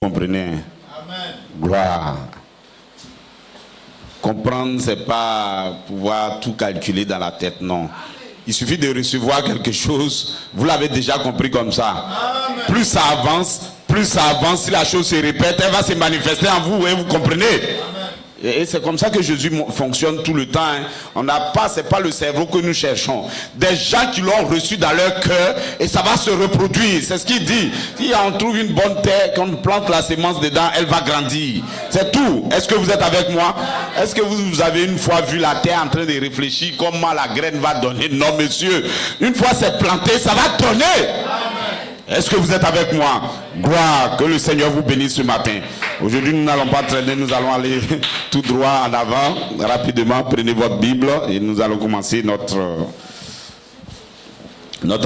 Comprenez? Amen. Gloire. Comprendre, c'est pas pouvoir tout calculer dans la tête, non. Il suffit de recevoir quelque chose, vous l'avez déjà compris comme ça. Amen. Plus ça avance, si la chose se répète, elle va se manifester en vous, et vous comprenez? Amen. Et c'est comme ça que Jésus fonctionne tout le temps. Hein. On n'a pas, c'est pas le cerveau que nous cherchons. Des gens qui l'ont reçu dans leur cœur et ça va se reproduire. C'est ce qu'il dit. Si on trouve une bonne terre, qu'on plante la sémence dedans, elle va grandir. C'est tout. Est-ce que vous êtes avec moi? Est-ce que vous avez une fois vu la terre en train de réfléchir comment la graine va donner? Non, monsieur. Une fois c'est planté, ça va donner. Est-ce que vous êtes avec moi? Gloire, que le Seigneur vous bénisse ce matin. Aujourd'hui, nous n'allons pas traîner, nous allons aller tout droit en avant. Rapidement, prenez votre Bible et nous allons commencer notre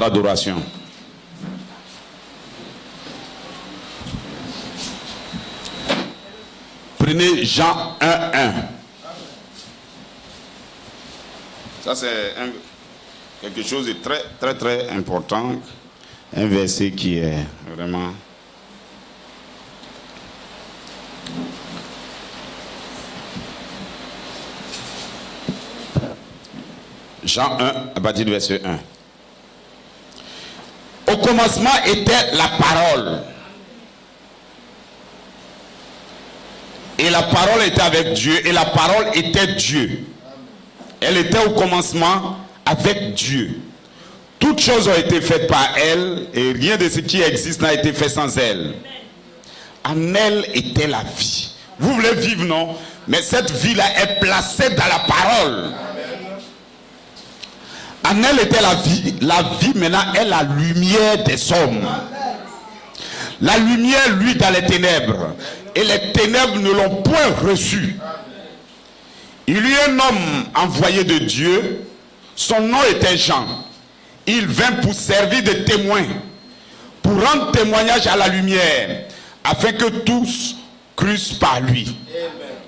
adoration. Prenez Jean 1:1. Ça, c'est quelque chose de très, très, très important. Un verset qui est vraiment... Jean 1, à partir du verset 1. Au commencement était la parole. Et la parole était avec Dieu. Et la parole était Dieu. Elle était au commencement avec Dieu. Toutes choses ont été faites par elle, et rien de ce qui existe n'a été fait sans elle. En elle était la vie. Vous voulez vivre, non? Mais cette vie-là est placée dans la parole. En elle était la vie. La vie, maintenant, est la lumière des hommes. La lumière, lui, dans les ténèbres. Et les ténèbres ne l'ont point reçu. Il y eut un homme envoyé de Dieu. Son nom était Jean. Il vint pour servir de témoin, pour rendre témoignage à la lumière, afin que tous crussent par lui.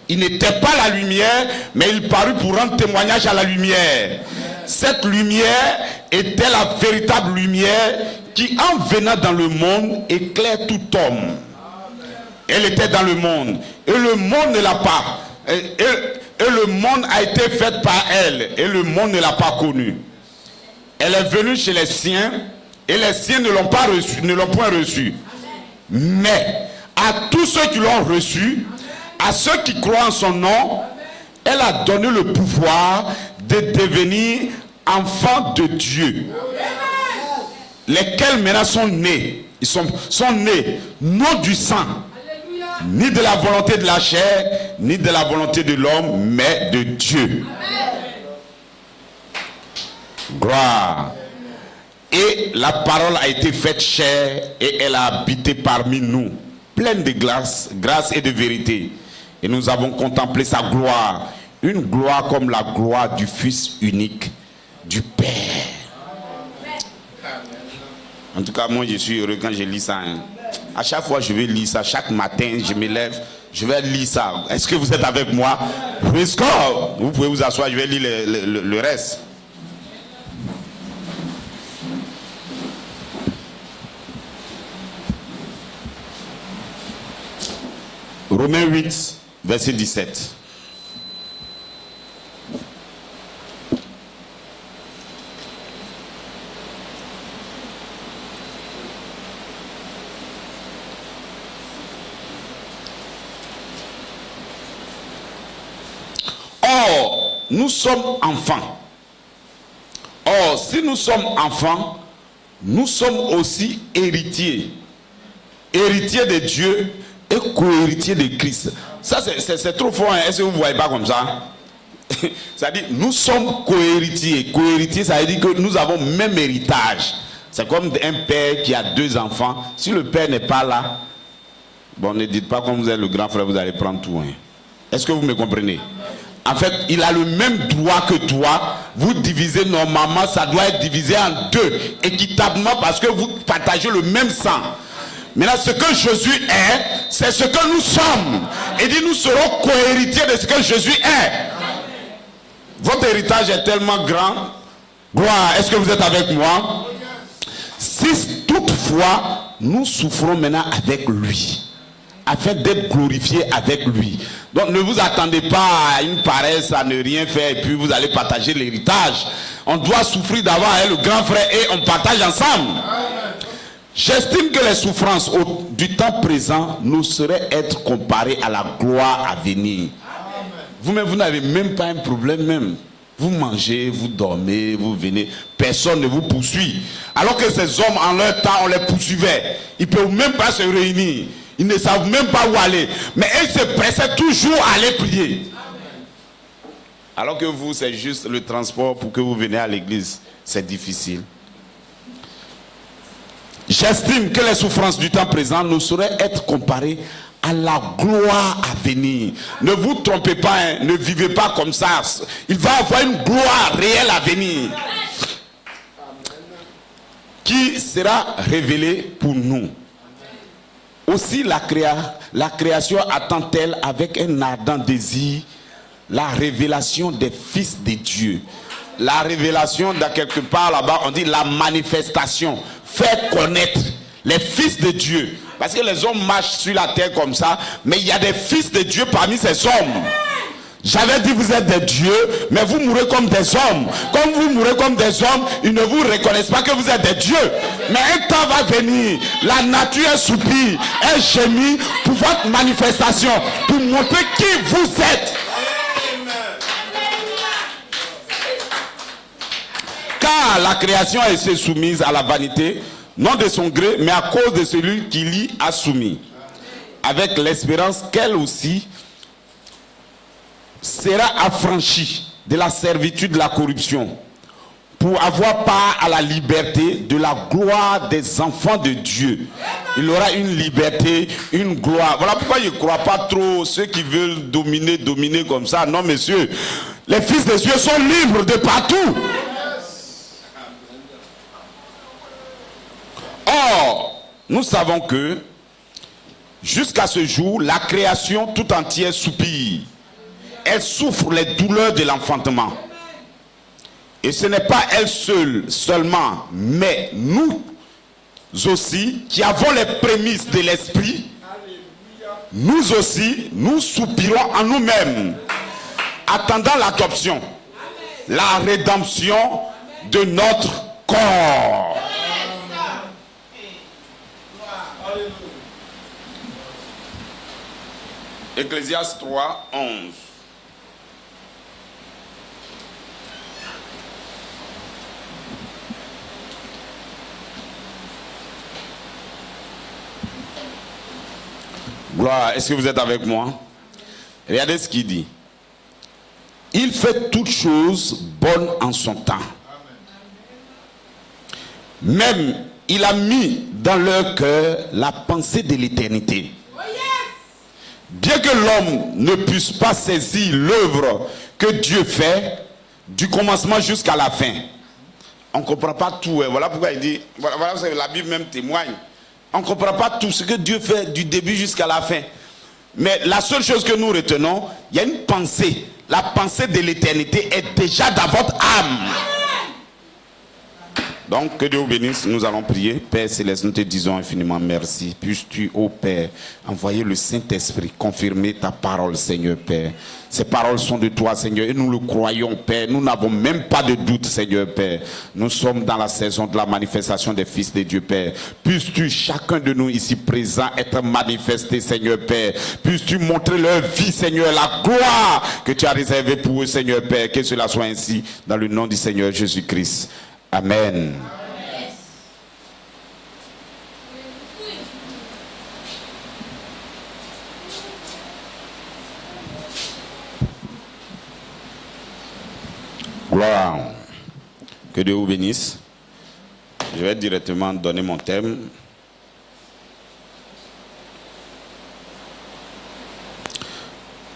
Il n'était pas la lumière, mais il parut pour rendre témoignage à la lumière. Cette lumière était la véritable lumière qui, en venant dans le monde, éclaire tout homme. Elle était dans le monde, et le monde ne l'a pas. Et le monde a été fait par elle, et le monde ne l'a pas connue. Elle est venue chez les siens, et les siens ne l'ont pas reçu, ne l'ont point reçue. Mais à tous ceux qui l'ont reçu, à ceux qui croient en son nom, elle a donné le pouvoir de devenir enfants de Dieu. Lesquels maintenant sont nés. Ils sont nés non du sang, ni de la volonté de la chair, ni de la volonté de l'homme, mais de Dieu. Gloire. Et la parole a été faite chair et elle a habité parmi nous, pleine de grâce et de vérité. Et nous avons contemplé sa gloire, une gloire comme la gloire du Fils unique du Père. En tout cas, moi je suis heureux quand je lis ça. Hein. À chaque fois je vais lire ça, chaque matin je me lève, je vais lire ça. Est-ce que vous êtes avec moi? Vous pouvez vous asseoir, je vais lire le reste. Romains 8, verset 17. Or, nous sommes enfants. Or, si nous sommes enfants, nous sommes aussi héritiers. Héritiers de Dieu et co-héritier de Christ. Ça c'est trop fort, hein? Est-ce que vous ne voyez pas comme ça? Ça dit nous sommes co-héritiers. Co-héritier, ça veut dire que nous avons même héritage. C'est comme un père qui a deux enfants. Si le père n'est pas là, bon, ne dites pas comme vous êtes le grand frère, vous allez prendre tout. Hein? Est-ce que vous me comprenez? En fait, il a le même droit que toi. Vous divisez normalement, ça doit être divisé en deux, équitablement, parce que vous partagez le même sang. Maintenant, ce que Jésus est, c'est ce que nous sommes. Et dit, nous serons co-héritiers de ce que Jésus est. Votre héritage est tellement grand. Gloire, est-ce que vous êtes avec moi? Si toutefois, nous souffrons maintenant avec lui, afin d'être glorifié avec lui. Donc ne vous attendez pas à une paresse, à ne rien faire et puis vous allez partager l'héritage. On doit souffrir d'abord avec le grand frère et on partage ensemble. J'estime que les souffrances du temps présent ne sauraient être comparées à la gloire à venir. Vous-même, vous n'avez même pas un problème même. Vous mangez, vous dormez, vous venez. Personne ne vous poursuit. Alors que ces hommes, en leur temps, on les poursuivait. Ils ne peuvent même pas se réunir. Ils ne savent même pas où aller. Mais ils se pressaient toujours à aller prier. Alors que vous, c'est juste le transport pour que vous veniez à l'église. C'est difficile. J'estime que les souffrances du temps présent ne sauraient être comparées à la gloire à venir. Ne vous trompez pas, hein, ne vivez pas comme ça. Il va y avoir une gloire réelle à venir qui sera révélée pour nous. Aussi la création attend-elle avec un ardent désir la révélation des fils de Dieu. La révélation, dans quelque part là-bas, on dit la manifestation. Faire connaître les fils de Dieu. Parce que les hommes marchent sur la terre comme ça, mais il y a des fils de Dieu parmi ces hommes. J'avais dit vous êtes des dieux, mais vous mourrez comme des hommes. Comme vous mourrez comme des hommes, ils ne vous reconnaissent pas que vous êtes des dieux. Mais un temps va venir, la nature soupire, elle gémit pour votre manifestation, pour montrer qui vous êtes. Car la création est soumise à la vanité, non de son gré, mais à cause de celui qui l'y a soumis, avec l'espérance qu'elle aussi sera affranchie de la servitude de la corruption, pour avoir part à la liberté de la gloire des enfants de Dieu. Il aura une liberté, une gloire. Voilà pourquoi je ne crois pas trop ceux qui veulent dominer comme ça. Non, messieurs, les fils de Dieu sont libres de partout. Or, nous savons que jusqu'à ce jour, la création tout entière soupire. Elle souffre les douleurs de l'enfantement. Et ce n'est pas elle seule seulement, mais nous aussi qui avons les prémices de l'esprit, nous aussi, nous soupirons en nous-mêmes, attendant l'adoption, la rédemption de notre corps. Ecclésiaste 3, 11. Gloire, est-ce que vous êtes avec moi? Regardez ce qu'il dit. Il fait toutes choses bonnes en son temps. Même il a mis dans leur cœur la pensée de l'éternité. Bien que l'homme ne puisse pas saisir l'œuvre que Dieu fait du commencement jusqu'à la fin. On ne comprend pas tout. Voilà pourquoi il dit, voilà, la Bible même témoigne. On ne comprend pas tout ce que Dieu fait du début jusqu'à la fin. Mais la seule chose que nous retenons, il y a une pensée. La pensée de l'éternité est déjà dans votre âme. Donc, que Dieu vous bénisse, nous allons prier. Père Céleste, nous te disons infiniment merci. Puisses-tu, ô Père, envoyer le Saint-Esprit, confirmer ta parole, Seigneur Père. Ces paroles sont de toi, Seigneur, et nous le croyons, Père. Nous n'avons même pas de doute, Seigneur Père. Nous sommes dans la saison de la manifestation des fils de Dieu, Père. Puisses-tu, chacun de nous ici présents, être manifesté, Seigneur Père. Puisses-tu montrer leur vie, Seigneur, la gloire que tu as réservée pour eux, Seigneur Père. Que cela soit ainsi, dans le nom du Seigneur Jésus-Christ. Amen. Gloire. Que Dieu vous bénisse. Je vais directement donner mon thème.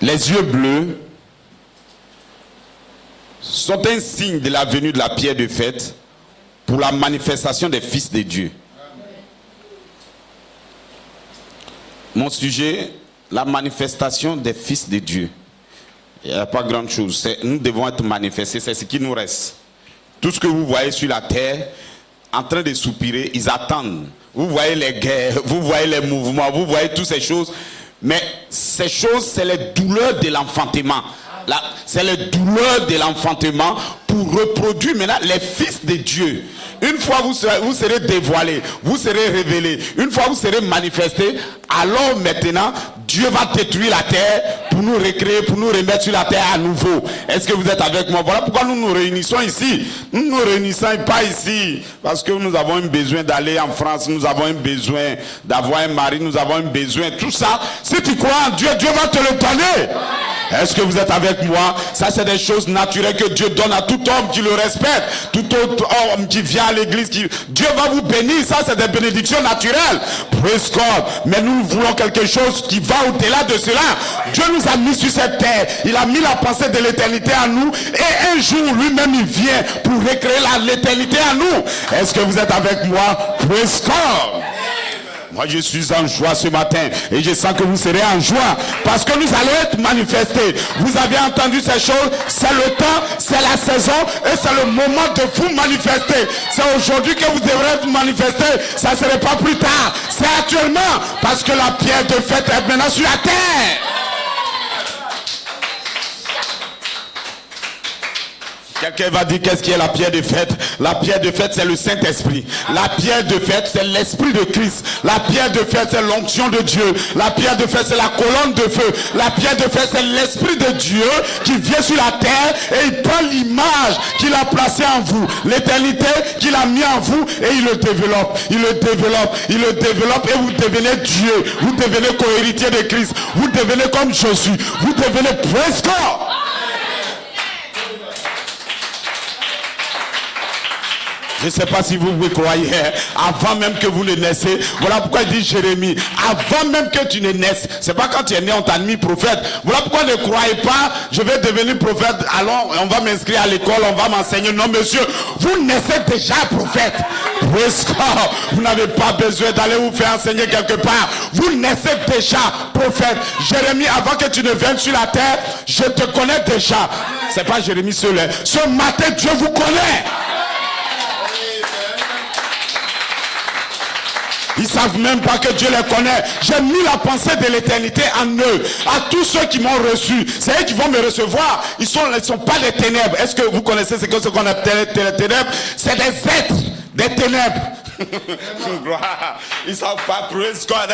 Les yeux bleus sont un signe de la venue de la pierre de fête pour la manifestation des fils de Dieu. Mon sujet, la manifestation des fils de Dieu. Il n'y a pas grande chose. Nous devons être manifestés, c'est ce qui nous reste. Tout ce que vous voyez sur la terre, en train de soupirer, ils attendent. Vous voyez les guerres, vous voyez les mouvements, vous voyez toutes ces choses. Mais ces choses, c'est les douleurs de l'enfantement. C'est les douleurs de l'enfantement pour reproduire maintenant les fils de Dieu. Une fois vous serez dévoilés, vous serez révélés, une fois vous serez manifestés, alors maintenant Dieu va détruire la terre pour nous recréer, pour nous remettre sur la terre à nouveau. Est-ce que vous êtes avec moi? Voilà pourquoi nous nous réunissons ici. Nous ne nous réunissons pas ici parce que nous avons un besoin d'aller en France, nous avons un besoin d'avoir un mari, nous avons un besoin, tout ça. Si tu crois en Dieu, Dieu va te le donner. Est-ce que vous êtes avec moi? Ça, c'est des choses naturelles que Dieu donne à tout homme qui le respecte. Tout autre homme qui vient à l'église, Dieu va vous bénir. Ça, c'est des bénédictions naturelles. Praise God. Mais nous voulons quelque chose qui va au-delà de cela. Dieu nous a mis sur cette terre. Il a mis la pensée de l'éternité en nous. Et un jour, lui-même, il vient pour recréer l'éternité en nous. Est-ce que vous êtes avec moi? Praise God. Moi je suis en joie ce matin et je sens que vous serez en joie parce que nous allons être manifestés. Vous avez entendu ces choses, c'est le temps, c'est la saison et c'est le moment de vous manifester. C'est aujourd'hui que vous devrez vous manifester, ça ne serait pas plus tard, c'est actuellement parce que la pierre de fête est maintenant sur la terre. Quelqu'un va dire qu'est-ce qui est la pierre de fête? La pierre de fête, c'est le Saint-Esprit. La pierre de fête, c'est l'Esprit de Christ. La pierre de fête, c'est l'onction de Dieu. La pierre de fête, c'est la colonne de feu. La pierre de fête, c'est l'Esprit de Dieu qui vient sur la terre et il prend l'image qu'il a placée en vous. L'éternité qu'il a mis en vous et il le développe. Il le développe. Il le développe et vous devenez Dieu. Vous devenez co-héritier de Christ. Vous devenez comme Jésus. Vous devenez praise God. Je ne sais pas si vous croyez, avant même que vous ne naissez, voilà pourquoi il dit Jérémie, avant même que tu ne naisses, c'est pas quand tu es né, on t'a mis prophète. Voilà pourquoi ne croyez pas, je vais devenir prophète, alors on va m'inscrire à l'école, on va m'enseigner. Non monsieur, vous naissez déjà prophète. Vous n'avez pas besoin d'aller vous faire enseigner quelque part. Vous naissez déjà prophète. Jérémie, avant que tu ne viennes sur la terre, je te connais déjà. C'est pas Jérémie seul. Ce matin, Dieu vous connaît. Ils ne savent même pas que Dieu les connaît. J'ai mis la pensée de l'éternité en eux. À tous ceux qui m'ont reçu, c'est eux qui vont me recevoir. Ils ne sont pas des ténèbres. Est-ce que vous connaissez ce qu'on appelle les ténèbres? C'est des êtres des ténèbres. Ils ne savent pas.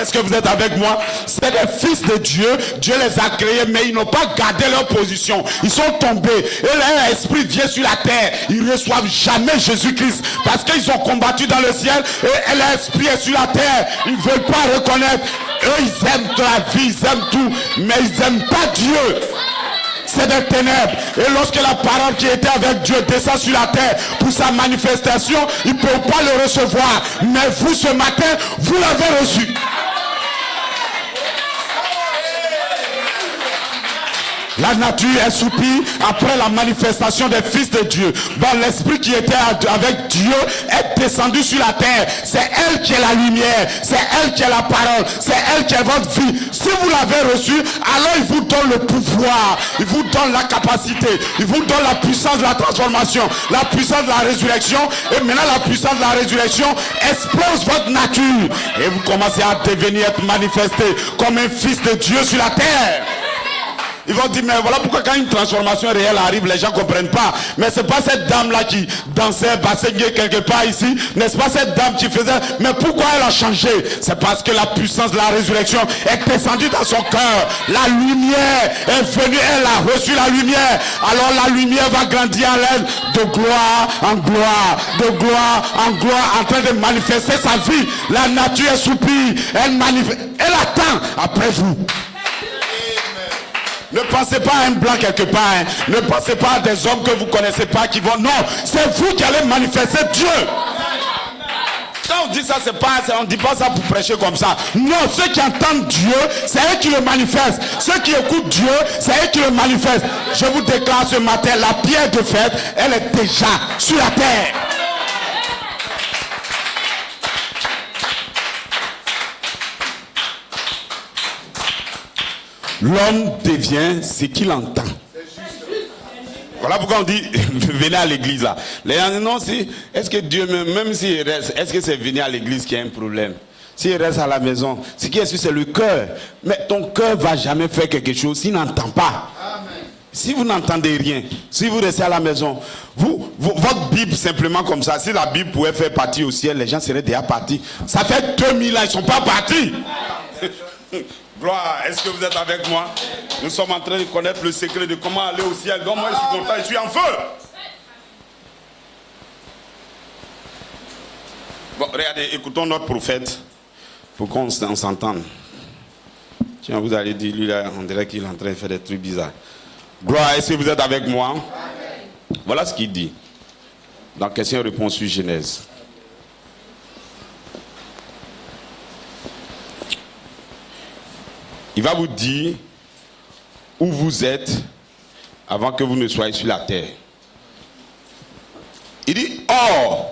Est-ce que vous êtes avec moi? C'est des fils de Dieu. Dieu les a créés, mais ils n'ont pas gardé leur position. Ils sont tombés. Et leur esprit vient sur la terre. Ils ne reçoivent jamais Jésus-Christ. Parce qu'ils ont combattu dans le ciel. Et leur esprit est sur la terre. Ils ne veulent pas reconnaître. Eux, ils aiment la vie, ils aiment tout. Mais ils n'aiment pas Dieu. C'est des ténèbres. Et lorsque la parole qui était avec Dieu descend sur la terre pour sa manifestation, ils ne peuvent pas le recevoir. Mais vous, ce matin, vous l'avez reçu. La nature est soupie après la manifestation des fils de Dieu. Dans l'esprit qui était avec Dieu est descendu sur la terre. C'est elle qui est la lumière. C'est elle qui est la parole. C'est elle qui est votre vie. Si vous l'avez reçu, alors il vous donne le pouvoir. Il vous donne la capacité. Il vous donne la puissance de la transformation. La puissance de la résurrection. Et maintenant la puissance de la résurrection explose votre nature. Et vous commencez à devenir, être manifesté comme un fils de Dieu sur la terre. Ils vont dire, mais voilà pourquoi quand une transformation réelle arrive, les gens ne comprennent pas. Mais c'est pas cette dame-là qui dansait, bassait quelque part ici. N'est-ce pas cette dame qui faisait? Mais pourquoi elle a changé? C'est parce que la puissance de la résurrection est descendue dans son cœur. La lumière est venue, elle a reçu la lumière. Alors la lumière va grandir en elle de gloire en gloire, de gloire en gloire, en train de manifester sa vie. La nature est soupie, elle attend après vous. Ne pensez pas à un blanc quelque part. Hein. Ne pensez pas à des hommes que vous ne connaissez pas qui vont... Non, c'est vous qui allez manifester Dieu. Quand on dit ça, c'est pas, on ne dit pas ça pour prêcher comme ça. Non, ceux qui entendent Dieu, c'est eux qui le manifestent. Ceux qui écoutent Dieu, c'est eux qui le manifestent. Je vous déclare ce matin, la pierre de fête, elle est déjà sur la terre. L'homme devient ce qu'il entend. Voilà pourquoi on dit venez à l'église là. Les gens disent non, si, est-ce que Dieu, même s'il reste, est-ce que c'est venir à l'église qui a un problème? S'il reste à la maison, ce qui est sûr, c'est le cœur. Mais ton cœur ne va jamais faire quelque chose s'il n'entend pas. Amen. Si vous n'entendez rien, si vous restez à la maison, votre Bible simplement comme ça, si la Bible pouvait faire partie au ciel, les gens seraient déjà partis. Ça fait 2000 ans, ils ne sont pas partis. Gloire, est-ce que vous êtes avec moi? Nous sommes en train de connaître le secret de comment aller au ciel. Donc moi je suis content, je suis en feu. Bon, regardez, écoutons notre prophète pour qu'on s'entende. Tiens, vous allez dire, lui là, on dirait qu'il est en train de faire des trucs bizarres. Gloire, est-ce que vous êtes avec moi? Amen. Voilà ce qu'il dit. Dans question-réponse sur Genèse. Il va vous dire où vous êtes avant que vous ne soyez sur la terre. Il dit, or,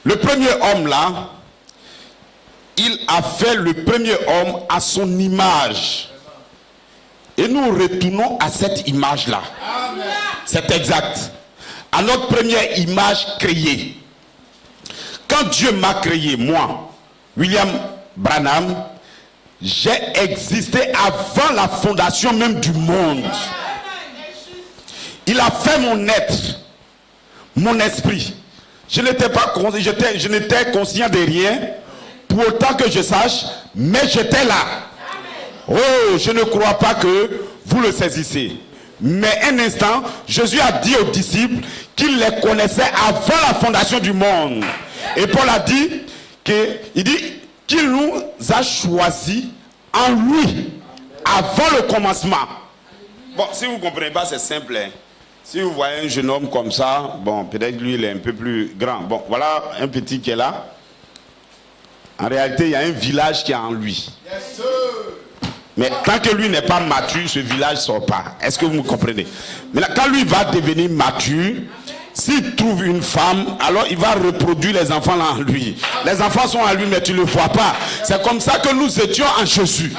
le premier homme là, il a fait le premier homme à son image. Et nous retournons à cette image-là. C'est exact. À notre première image créée. Quand Dieu m'a créé, moi, William Branham, j'ai existé avant la fondation même du monde. Il a fait mon être, mon esprit. Je n'étais conscient de rien, pour autant que je sache, mais j'étais là. Oh, je ne crois pas que vous le saisissez. Mais un instant, Jésus a dit aux disciples qu'il les connaissait avant la fondation du monde. Et Paul a dit qu'il nous a choisis en lui, avant le commencement. Bon, si vous ne comprenez pas, c'est simple. Hein. Si vous voyez un jeune homme comme ça, bon, peut-être lui, il est un peu plus grand. Bon, voilà un petit qui est là. En réalité, il y a un village qui est en lui. Yes, sir. Mais tant que lui n'est pas mature, ce village ne sort pas. Est-ce que vous me comprenez? Mais là, quand lui va devenir mature, s'il trouve une femme, alors il va reproduire les enfants là en lui. Les enfants sont en lui, mais tu ne le vois pas. C'est comme ça que nous étions en Jésus.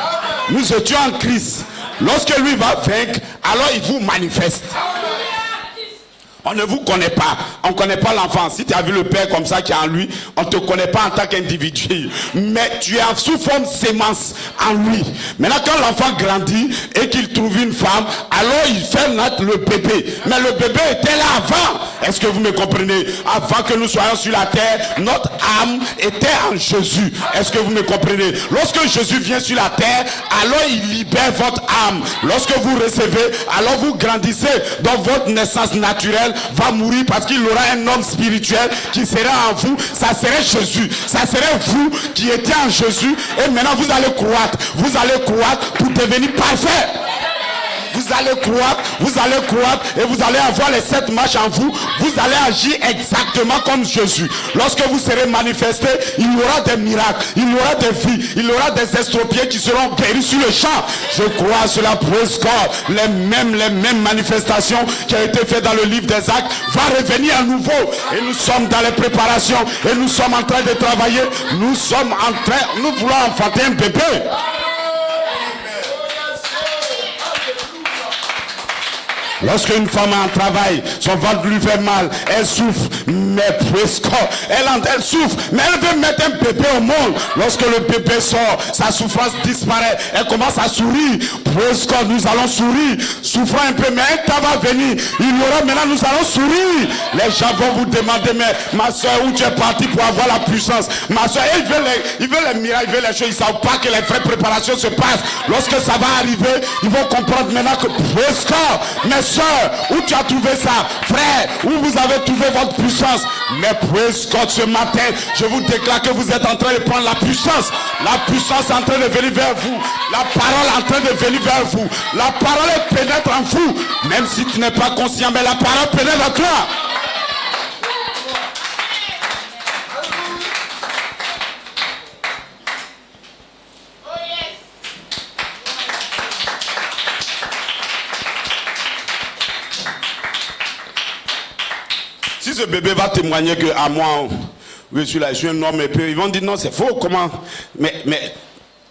Nous étions en Christ. Lorsque lui va vaincre, alors il vous manifeste. On ne vous connaît pas. On ne connaît pas l'enfant. Si tu as vu le père comme ça qui est en lui, on ne te connaît pas en tant qu'individu. Mais tu es sous forme sémence en lui. Maintenant, quand l'enfant grandit et qu'il trouve une femme, alors il fait naître le bébé. Mais le bébé était là avant. Est-ce que vous me comprenez? Avant que nous soyons sur la terre, notre âme était en Jésus. Est-ce que vous me comprenez? Lorsque Jésus vient sur la terre, alors il libère votre âme. Lorsque vous recevez, alors vous grandissez dans votre naissance naturelle. Va mourir parce qu'il aura un homme spirituel qui sera en vous. Ça serait Jésus. Ça serait vous qui étiez en Jésus. Et maintenant vous allez croître. Vous allez croître pour devenir parfait. Vous allez croître et vous allez avoir les 7 marches en vous. Vous allez agir exactement comme Jésus. Lorsque vous serez manifesté, il y aura des miracles, il y aura des vies, il y aura des estropiés qui seront guéris sur le champ. Je crois à cela, praise God. Les mêmes manifestations qui ont été faites dans le livre des Actes vont revenir à nouveau. Et nous sommes dans les préparations et nous sommes en train de travailler. Nous voulons enfanter un bébé. Lorsque une femme a un travail, son ventre lui fait mal, elle souffre, mais presque, elle souffre, mais elle veut mettre un bébé au monde. Lorsque le bébé sort, sa souffrance disparaît, elle commence à sourire. Presque, nous allons sourire, souffrant un peu, mais un temps va venir, il y aura maintenant, nous allons sourire. Les gens vont vous demander, mais ma soeur, où tu es partie pour avoir la puissance? Ma soeur, il veut les miracles, il veut les choses, ils ne savent pas que les vraies préparations se passent. Lorsque ça va arriver, ils vont comprendre maintenant que presque, mais soeur, où tu as trouvé ça? Frère, où vous avez trouvé votre puissance? Mais praise God, ce matin, je vous déclare que vous êtes en train de prendre la puissance. La puissance est en train de venir vers vous. La parole est en train de venir vers vous. La parole pénètre en vous. Même si tu n'es pas conscient, mais la parole pénètre en toi. Si ce bébé va témoigner que à moi, oui, je suis là, je suis un homme épais, ils vont dire non, c'est faux, comment? Mais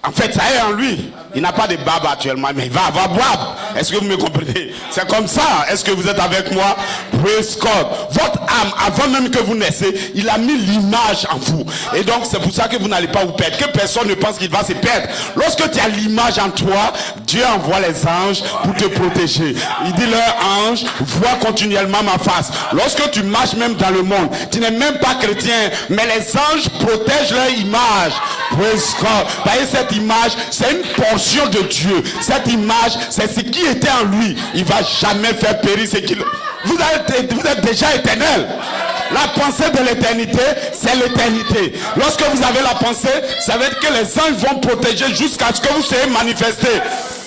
en fait, ça est en lui. Il n'a pas de barbe actuellement, mais il va avoir barbe. Est-ce que vous me comprenez? C'est comme ça. Est-ce que vous êtes avec moi? Praise God. Votre âme, avant même que vous naissez, il a mis l'image en vous. Et donc, c'est pour ça que vous n'allez pas vous perdre. Que personne ne pense qu'il va se perdre. Lorsque tu as l'image en toi, Dieu envoie les anges pour te protéger. Il dit, leur ange voit continuellement ma face. Lorsque tu marches même dans le monde, tu n'es même pas chrétien, mais les anges protègent leur image. Praise God. Voyez, cette image, c'est une portion de Dieu. Cette image, c'est ce qui était en lui. Il va jamais faire périr ce qu'il... Vous êtes déjà éternel. La pensée de l'éternité, c'est l'éternité. Lorsque vous avez la pensée, ça veut dire que les anges vont protéger jusqu'à ce que vous soyez manifesté.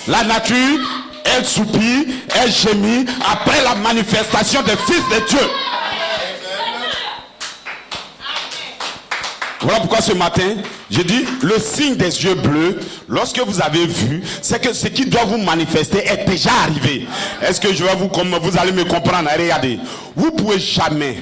La nature, elle soupire, elle gémit après la manifestation des fils de Dieu. Voilà pourquoi ce matin, je dis, le signe des yeux bleus, lorsque vous avez vu, c'est que ce qui doit vous manifester est déjà arrivé. Est-ce que je vais vous allez me comprendre? Regardez, vous pouvez jamais...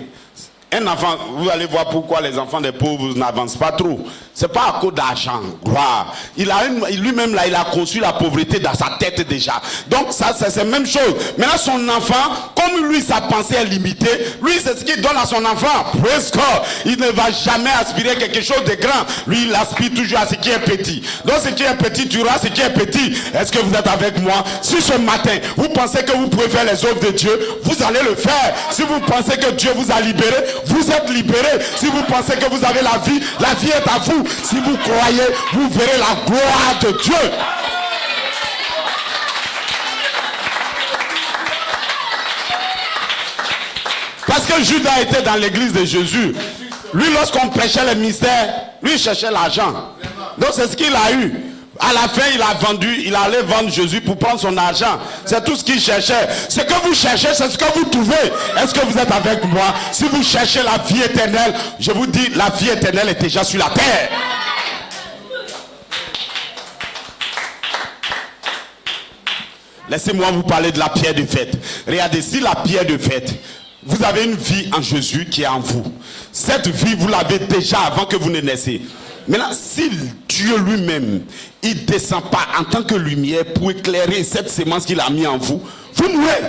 Un enfant, vous allez voir pourquoi les enfants des pauvres n'avancent pas trop. C'est pas à cause d'argent, gloire. Lui-même là, il a conçu la pauvreté dans sa tête déjà. Donc ça, c'est la même chose. Maintenant, son enfant, comme lui, sa pensée est limitée, lui, c'est ce qu'il donne à son enfant. Praise God. Il ne va jamais aspirer quelque chose de grand. Lui, il aspire toujours à ce qui est petit. Donc ce qui est petit, tu auras ce qui est petit. Est-ce que vous êtes avec moi? Si ce matin, vous pensez que vous pouvez faire les œuvres de Dieu, vous allez le faire. Si vous pensez que Dieu vous a libéré, vous êtes libéré. Si vous pensez que vous avez la vie est à vous. Si vous croyez, vous verrez la gloire de Dieu. Parce que Judas était dans l'église de Jésus. Lui, lorsqu'on prêchait les mystères, lui, il cherchait l'argent. Donc c'est ce qu'il a eu. À la fin, il allait vendre Jésus pour prendre son argent. C'est tout ce qu'il cherchait. Ce que vous cherchez, c'est ce que vous trouvez. Est-ce que vous êtes avec moi? Si vous cherchez la vie éternelle, je vous dis, la vie éternelle est déjà sur la terre. Laissez-moi vous parler de la pierre de fête. Regardez, si la pierre de fête, vous avez une vie en Jésus qui est en vous. Cette vie, vous l'avez déjà avant que vous ne naissiez. Maintenant, si Dieu lui-même, il ne descend pas en tant que lumière pour éclairer cette sémence qu'il a mis en vous, vous mourrez.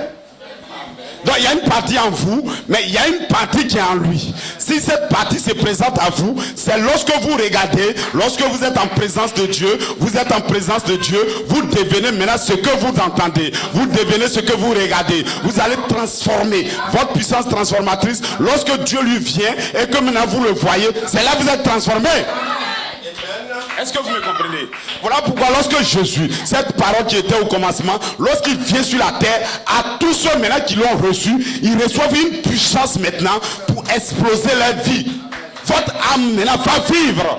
Donc il y a une partie en vous, mais il y a une partie qui est en lui. Si cette partie se présente à vous, c'est lorsque vous regardez, lorsque vous êtes en présence de Dieu, vous êtes en présence de Dieu, vous devenez maintenant ce que vous entendez, vous devenez ce que vous regardez, vous allez transformer votre puissance transformatrice. Lorsque Dieu lui vient et que maintenant vous le voyez, c'est là que vous êtes transformé. Est-ce que vous me comprenez? Voilà pourquoi lorsque Jésus, cette parole qui était au commencement, lorsqu'il vient sur la terre, à tous ceux maintenant qui l'ont reçu, ils reçoivent une puissance maintenant pour exploser leur vie. Votre âme maintenant va vivre.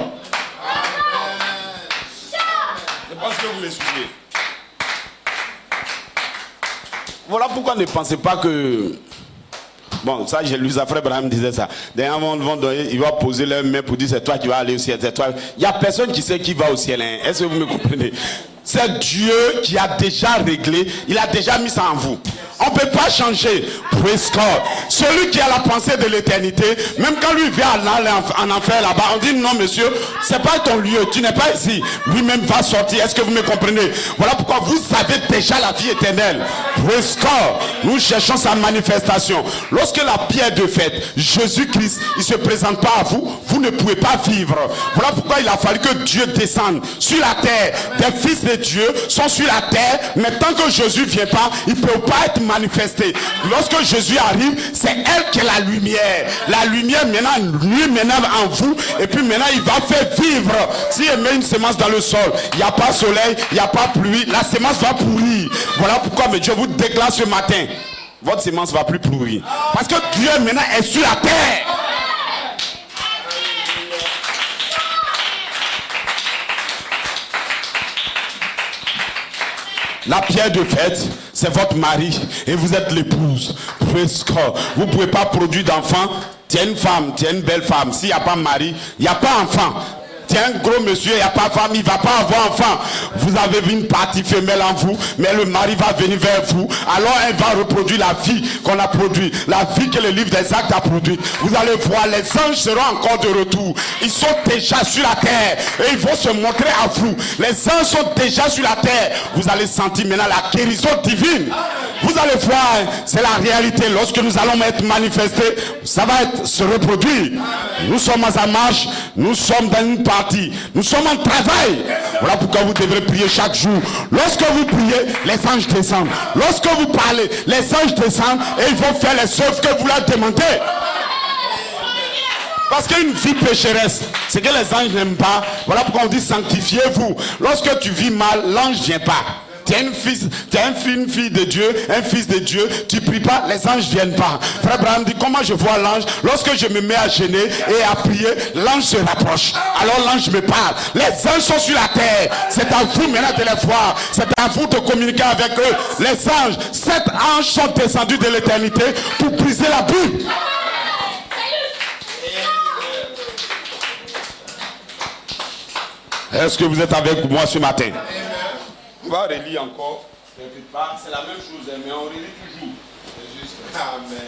Je pense que vous me suivez. Voilà pourquoi ne pensez pas que... Bon, ça, j'ai lu ça, frère Abraham disait ça. D'ailleurs, il va poser leurs mains pour dire c'est toi qui vas aller au ciel, c'est toi. Il n'y a personne qui sait qui va au ciel. Hein. Est-ce que vous me comprenez? C'est Dieu qui a déjà réglé, il a déjà mis ça en vous. On ne peut pas changer. Praise God. Celui qui a la pensée de l'éternité, même quand lui vient en enfer là-bas, on dit non monsieur, c'est pas ton lieu, tu n'es pas ici. Lui-même va sortir. Est-ce que vous me comprenez? Voilà pourquoi vous savez déjà la vie éternelle. Praise God. Nous cherchons sa manifestation. Lorsque la pierre de fête, Jésus-Christ, il ne se présente pas à vous, vous ne pouvez pas vivre. Voilà pourquoi il a fallu que Dieu descende sur la terre. Des fils de Dieu sont sur la terre, mais tant que Jésus ne vient pas, il ne peut pas être manifesté. Lorsque Jésus arrive, c'est elle qui est la lumière. La lumière maintenant, lui maintenant en vous, et puis maintenant il va faire vivre. S'il met une semence dans le sol, il n'y a pas soleil, il n'y a pas pluie, la semence va pourrir. Voilà pourquoi mais Dieu vous déclare ce matin, votre semence va plus pourrir. Parce que Dieu maintenant est sur la terre. La pierre de fête, c'est votre mari et vous êtes l'épouse. Praise God. Vous ne pouvez pas produire d'enfants. Tu es une femme, tu es une belle femme. S'il n'y a pas mari, il n'y a pas enfant. Tu c'est un gros monsieur, il n'y a pas de femme, il ne va pas avoir enfant. Vous avez une partie femelle en vous, mais le mari va venir vers vous. Alors elle va reproduire la vie qu'on a produite, la vie que le livre des Actes a produite. Vous allez voir, les anges seront encore de retour. Ils sont déjà sur la terre et ils vont se montrer à vous. Les anges sont déjà sur la terre. Vous allez sentir maintenant la guérison divine. Vous allez voir, c'est la réalité. Lorsque nous allons être manifestés, ça va se reproduire. Nous sommes en marche, nous sommes dans une partie, nous sommes en travail. Voilà pourquoi vous devrez prier chaque jour. Lorsque vous priez, les anges descendent. Lorsque vous parlez, les anges descendent et ils vont faire les œuvres que vous leur demandez. Parce qu'une vie pécheresse, c'est que les anges n'aiment pas. Voilà pourquoi on dit sanctifiez-vous. Lorsque tu vis mal, l'ange ne vient pas. Tu es une fille de Dieu, un fils de Dieu, tu pries pas, les anges ne viennent pas. Frère Abraham dit, comment je vois l'ange? Lorsque je me mets à gêner et à prier, l'ange se rapproche. Alors l'ange me parle. Les anges sont sur la terre. C'est à vous maintenant de les voir. C'est à vous de communiquer avec eux. Les anges, 7 anges sont descendus de l'éternité pour briser la bulle. Est-ce que vous êtes avec moi ce matin? On va relire encore quelque part. C'est la même chose, mais on relit toujours. C'est juste. Amen.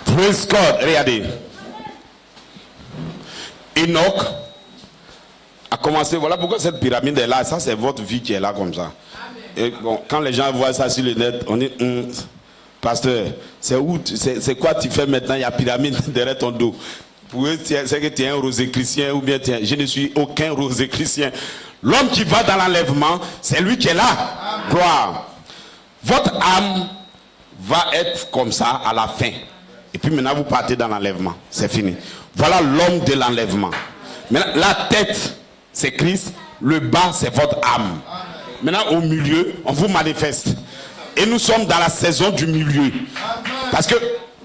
Praise God. Regardez. Enoch a commencé. Voilà pourquoi cette pyramide est là. Ça, c'est votre vie qui est là comme ça. Et bon, quand les gens voient ça sur le net, on dit pasteur, c'est quoi tu fais maintenant? Il y a pyramide derrière ton dos. Pour eux, c'est que tu es un rosicrucien ou bien je ne suis aucun rosicrucien. L'homme qui va dans l'enlèvement, c'est lui qui est là. Gloire. Votre âme va être comme ça à la fin. Et puis maintenant, vous partez dans l'enlèvement. C'est fini. Voilà l'homme de l'enlèvement. Maintenant, la tête, c'est Christ. Le bas, c'est votre âme. Maintenant, au milieu, on vous manifeste. Et nous sommes dans la saison du milieu. Parce que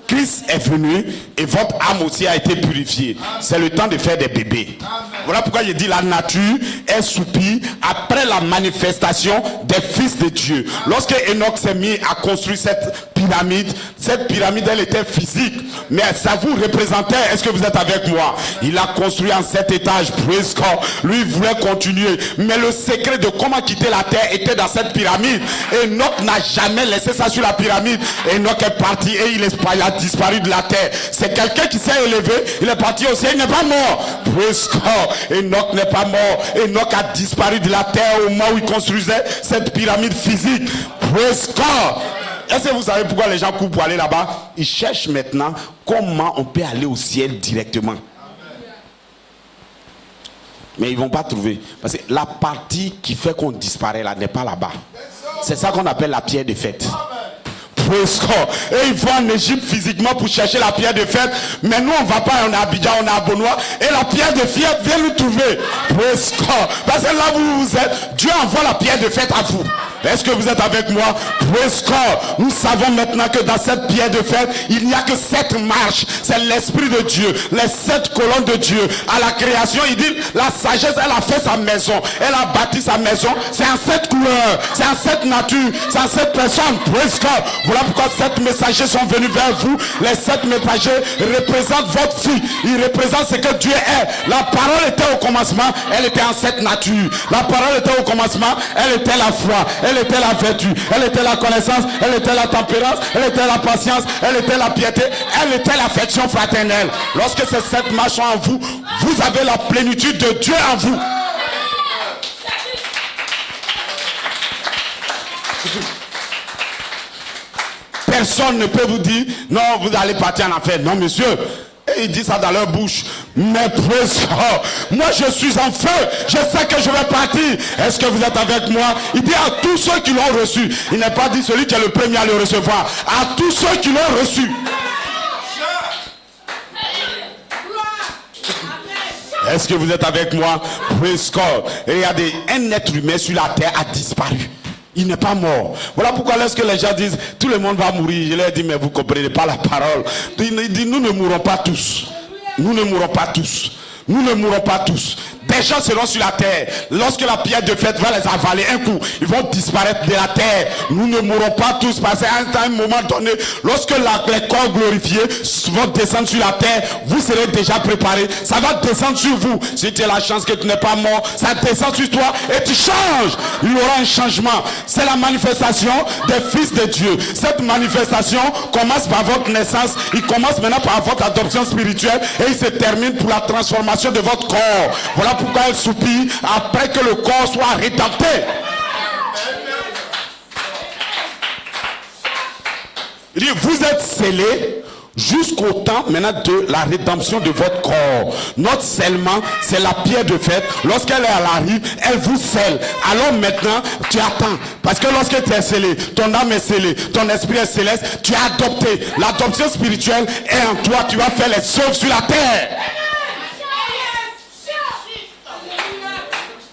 Christ est venu et votre âme aussi a été purifiée. C'est le temps de faire des bébés. Voilà pourquoi je dis la nature est soupie après la manifestation des fils de Dieu. Lorsque Enoch s'est mis à construire cette pyramide elle était physique, mais ça vous représentait. Est-ce que vous êtes avec moi? Il a construit en 7 étages. Praise God. Lui il voulait continuer, mais le secret de comment quitter la terre était dans cette pyramide. Enoch n'a jamais laissé ça sur la pyramide. Enoch est parti et il a disparu de la terre. C'est quelqu'un qui s'est élevé, il est parti au ciel, il n'est pas mort. Praise God. Enoch n'est pas mort. Enoch a disparu de la terre au moment où il construisait cette pyramide physique. Praise God. Est-ce que vous savez pourquoi les gens courent pour aller là-bas? Ils cherchent maintenant comment on peut aller au ciel directement. Mais ils ne vont pas trouver. Parce que la partie qui fait qu'on disparaît là n'est pas là-bas. C'est ça qu'on appelle la pierre de fête. Et ils vont en Égypte physiquement pour chercher la pierre de fête. Mais nous on ne va pas, on est à Abidjan, on est à Benoît. Et la pierre de fête vient nous trouver. Parce que là où vous êtes, Dieu envoie la pierre de fête à vous. Est-ce que vous êtes avec moi? Nous savons maintenant que dans cette pierre de fête, il n'y a que 7 marches. C'est l'Esprit de Dieu, les 7 colonnes de Dieu. À la création, il dit, la sagesse, elle a fait sa maison. Elle a bâti sa maison. C'est en 7 couleurs, c'est en 7 natures, c'est en 7 personnes. Voilà pourquoi 7 messagers sont venus vers vous. Les 7 messagers représentent votre vie. Ils représentent ce que Dieu est. La parole était au commencement, elle était en 7 natures. La parole était au commencement, elle était la foi. Elle était la vertu, elle était la connaissance, elle était la tempérance, elle était la patience, elle était la piété, elle était l'affection fraternelle. Lorsque ces 7 marches sont en vous, vous avez la plénitude de Dieu en vous. Personne ne peut vous dire, non, vous allez partir en enfer. Non, monsieur. Et ils disent ça dans leur bouche. Mais moi je suis en feu. Je sais que je vais partir. Est-ce que vous êtes avec moi? Il dit à tous ceux qui l'ont reçu. Il n'est pas dit celui qui est le premier à le recevoir. À tous ceux qui l'ont reçu. Est-ce que vous êtes avec moi? Et regardez, un être humain sur la terre a disparu. Il n'est pas mort. Voilà pourquoi lorsque les gens disent tout le monde va mourir, je leur dis mais vous ne comprenez pas la parole. Il dit nous ne mourrons pas tous. Nous ne mourrons pas tous. Nous ne mourrons pas tous. des gens seront sur la terre. Lorsque la pierre de fête va les avaler un coup, ils vont disparaître de la terre. Nous ne mourrons pas tous parce qu'à un moment donné, lorsque les corps glorifiés vont descendre sur la terre, vous serez déjà préparés. Ça va descendre sur vous. Si tu as la chance que tu n'es pas mort, ça descend sur toi et tu changes. Il y aura un changement. C'est la manifestation des fils de Dieu. Cette manifestation commence par votre naissance. Il commence maintenant par votre adoption spirituelle et il se termine pour la transformation de votre corps. Voilà pourquoi elle soupire après que le corps soit rédempté. Il dit, vous êtes scellés jusqu'au temps maintenant de la rédemption de votre corps. Notre scellement, c'est la pierre de fête. Lorsqu'elle arrive, elle vous scelle. Alors maintenant, tu attends. Parce que lorsque tu es scellé, ton âme est scellée, ton esprit est céleste, tu as adopté. L'adoption spirituelle est en toi. Tu vas faire les œuvres sur la terre.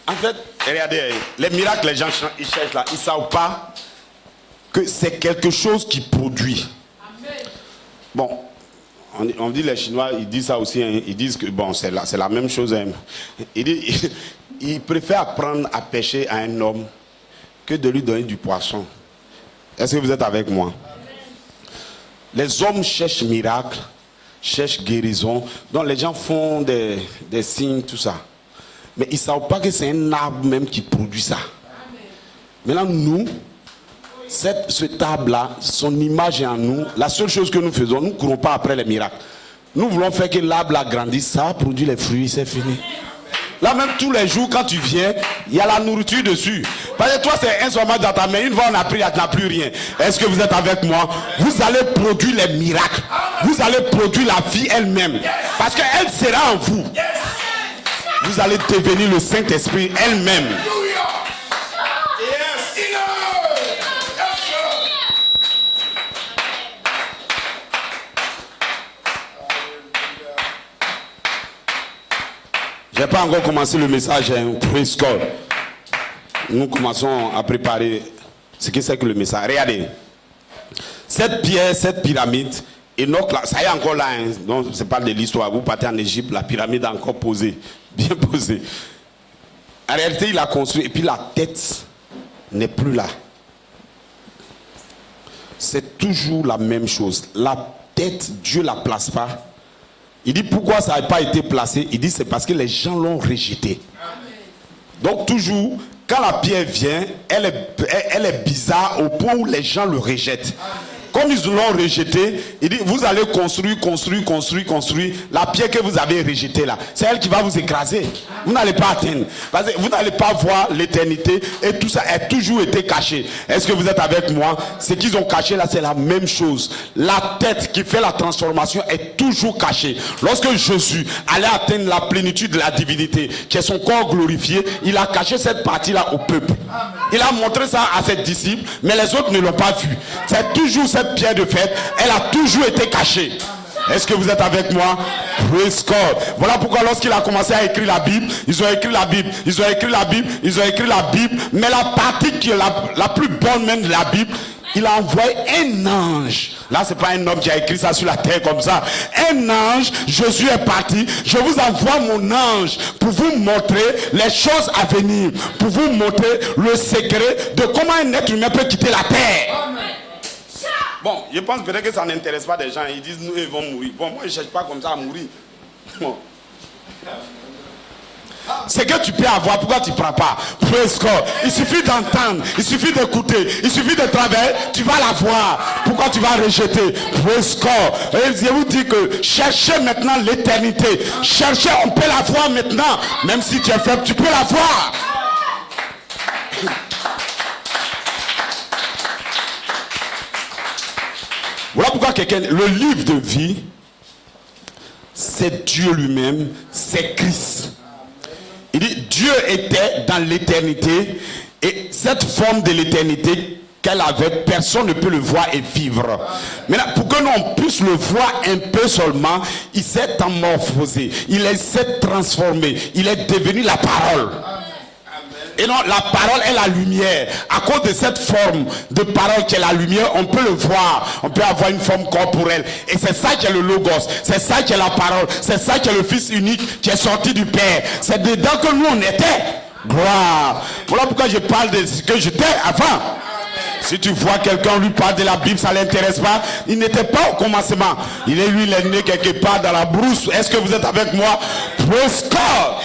En fait, regardez, les miracles, les gens ils cherchent là, ils ne savent pas que c'est quelque chose qui produit. Bon, on dit les Chinois, ils disent ça aussi, hein, ils disent que bon, c'est la même chose. Hein. Ils préfèrent apprendre à pêcher à un homme que de lui donner du poisson. Est-ce que vous êtes avec moi? Les hommes cherchent miracles, cherchent guérison, donc les gens font des signes, tout ça. Mais ils ne savent pas que c'est un arbre même qui produit ça. Maintenant, nous, cet arbre-là, son image est en nous. La seule chose que nous faisons, nous ne courons pas après les miracles. Nous voulons faire que l'arbre grandisse, ça produit les fruits, c'est fini. Là même tous les jours quand tu viens, il y a la nourriture dessus. Parce que toi c'est un soir dans ta main, une fois on a pris, il n'y a plus rien. Est-ce que vous êtes avec moi? Vous allez produire les miracles. Vous allez produire la vie elle-même. Parce qu'elle sera en vous. Vous allez devenir le Saint-Esprit elle-même. Je n'ai pas encore commencé le message, praise God. Nous commençons à préparer ce que c'est que le message. Regardez, cette pierre, cette pyramide, Enoch, là, ça y est encore là, hein, donc c'est pas de l'histoire. Vous partez en Égypte, la pyramide est encore posée, bien posée. En réalité, il a construit, et puis la tête n'est plus là. C'est toujours la même chose. La tête, Dieu ne la place pas. Il dit pourquoi ça n'a pas été placé. Il dit c'est parce que les gens l'ont rejeté. Donc toujours, quand la pierre vient, elle est bizarre au point où les gens le rejettent. Comme ils l'ont rejeté, il dit vous allez construire. La pierre que vous avez rejetée là, c'est elle qui va vous écraser. Vous n'allez pas atteindre. Parce que vous n'allez pas voir l'éternité. Et tout ça a toujours été caché. Est-ce que vous êtes avec moi? Ce qu'ils ont caché là, c'est la même chose. La tête qui fait la transformation est toujours cachée. Lorsque Jésus allait atteindre la plénitude de la divinité, qui est son corps glorifié, il a caché cette partie là au peuple. Il a montré ça à ses disciples, mais les autres ne l'ont pas vu. C'est toujours cette pierre de fête, elle a toujours été cachée. Est-ce que vous êtes avec moi? Praise God. Voilà pourquoi lorsqu'il a commencé à écrire la Bible, ils ont écrit la Bible, mais la partie qui est la plus bonne même de la Bible, il a envoyé un ange. Là, c'est pas un homme qui a écrit ça sur la terre comme ça. Un ange, Jésus est parti. Je vous envoie mon ange pour vous montrer les choses à venir. Pour vous montrer le secret de comment un être humain peut quitter la terre. Bon, je pense peut-être que ça n'intéresse pas des gens. Ils disent, nous, ils vont mourir. Bon, moi, je ne cherche pas comme ça à mourir. Bon. C'est que tu peux avoir, pourquoi tu ne prends pas? Praise God. Il suffit d'entendre, il suffit d'écouter, il suffit de travailler, tu vas la voir. Pourquoi tu vas rejeter? Praise God. Et je vous dis que cherchez maintenant l'éternité. Cherchez, on peut la voir maintenant. Même si tu es faible, tu peux la voir. Voilà pourquoi le livre de vie, c'est Dieu lui-même, c'est Christ. Il dit, Dieu était dans l'éternité et cette forme de l'éternité qu'elle avait, personne ne peut le voir et vivre. Maintenant, pour que l'on puisse le voir un peu seulement, il s'est amorphosé, il s'est transformé, il est devenu la parole. Et non, la parole est la lumière. À cause de cette forme de parole qui est la lumière, on peut le voir. On peut avoir une forme corporelle. Et c'est ça qui est le logos. C'est ça qui est la parole. C'est ça qui est le Fils unique qui est sorti du Père. C'est dedans que nous on était. Gloire. Voilà pourquoi je parle de ce que j'étais avant. Si tu vois quelqu'un lui parle de la Bible, ça ne l'intéresse pas. Il n'était pas au commencement. Il est né quelque part dans la brousse. Est-ce que vous êtes avec moi? Praise God.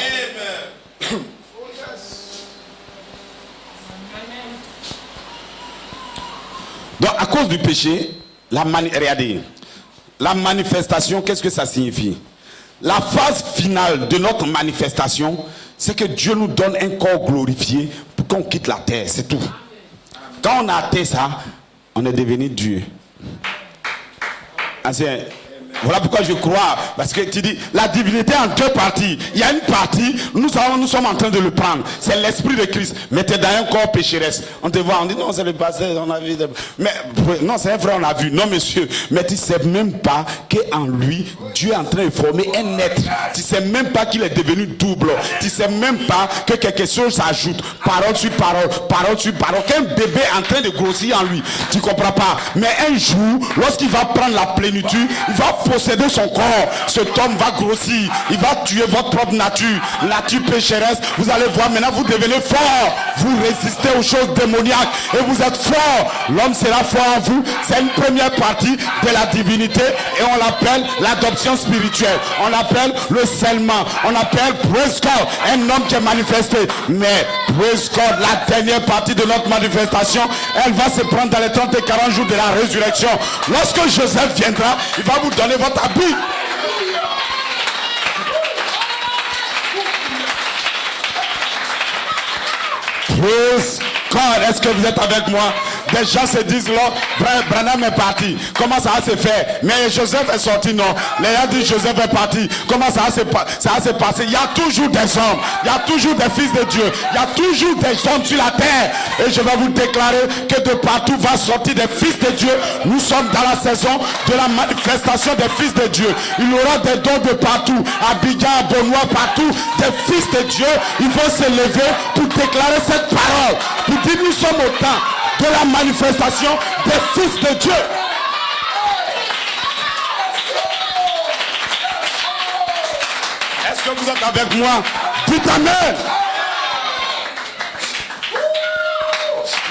Donc à cause du péché, regardez, la manifestation, qu'est-ce que ça signifie? La phase finale de notre manifestation, c'est que Dieu nous donne un corps glorifié pour qu'on quitte la terre, c'est tout. Quand on a atteint ça, on est devenu Dieu. Voilà pourquoi je crois, parce que tu dis la divinité en deux parties. Il y a une partie, nous sommes en train de le prendre, c'est l'esprit de Christ, mais tu es dans un corps pécheresse. On te voit, on dit non, c'est le passé, on a vu. Mais non, c'est vrai, on a vu. Non, monsieur, mais tu ne sais même pas qu'en lui, Dieu est en train de former un être. Tu ne sais même pas qu'il est devenu double. Tu ne sais même pas que quelque chose s'ajoute, parole sur parole, parole sur parole. Qu'un bébé est en train de grossir en lui, tu ne comprends pas. Mais un jour, lorsqu'il va prendre la plénitude, il va posséder son corps, cet homme va grossir, il va tuer votre propre nature pécheresse. Vous allez voir, maintenant vous devenez fort, vous résistez aux choses démoniaques et vous êtes fort. L'homme sera fort en vous. C'est une première partie de la divinité et on l'appelle l'adoption spirituelle, on l'appelle le scellement, on appelle praise God, un homme qui est manifesté. Mais praise God, la dernière partie de notre manifestation, elle va se prendre dans les 30 et 40 jours de la résurrection. Lorsque Joseph viendra, il va vous donner votre habit. Praise God. Est-ce que vous êtes avec moi? Des gens se disent là, Branham est parti. Comment ça va se faire? Mais Joseph est sorti, non. Les gens disent Joseph est parti. Comment ça va se passer? Il y a toujours des hommes, il y a toujours des fils de Dieu, il y a toujours des hommes sur la terre. Et je vais vous déclarer que de partout va sortir des fils de Dieu. Nous sommes dans la saison de la manifestation des fils de Dieu. Il y aura des dons de partout, à Abidjan, à Benoît, partout. Des fils de Dieu, ils vont se lever pour déclarer cette parole. Pour dire nous sommes au temps de la manifestation des fils de Dieu. Est-ce que vous êtes avec moi? Dites amen.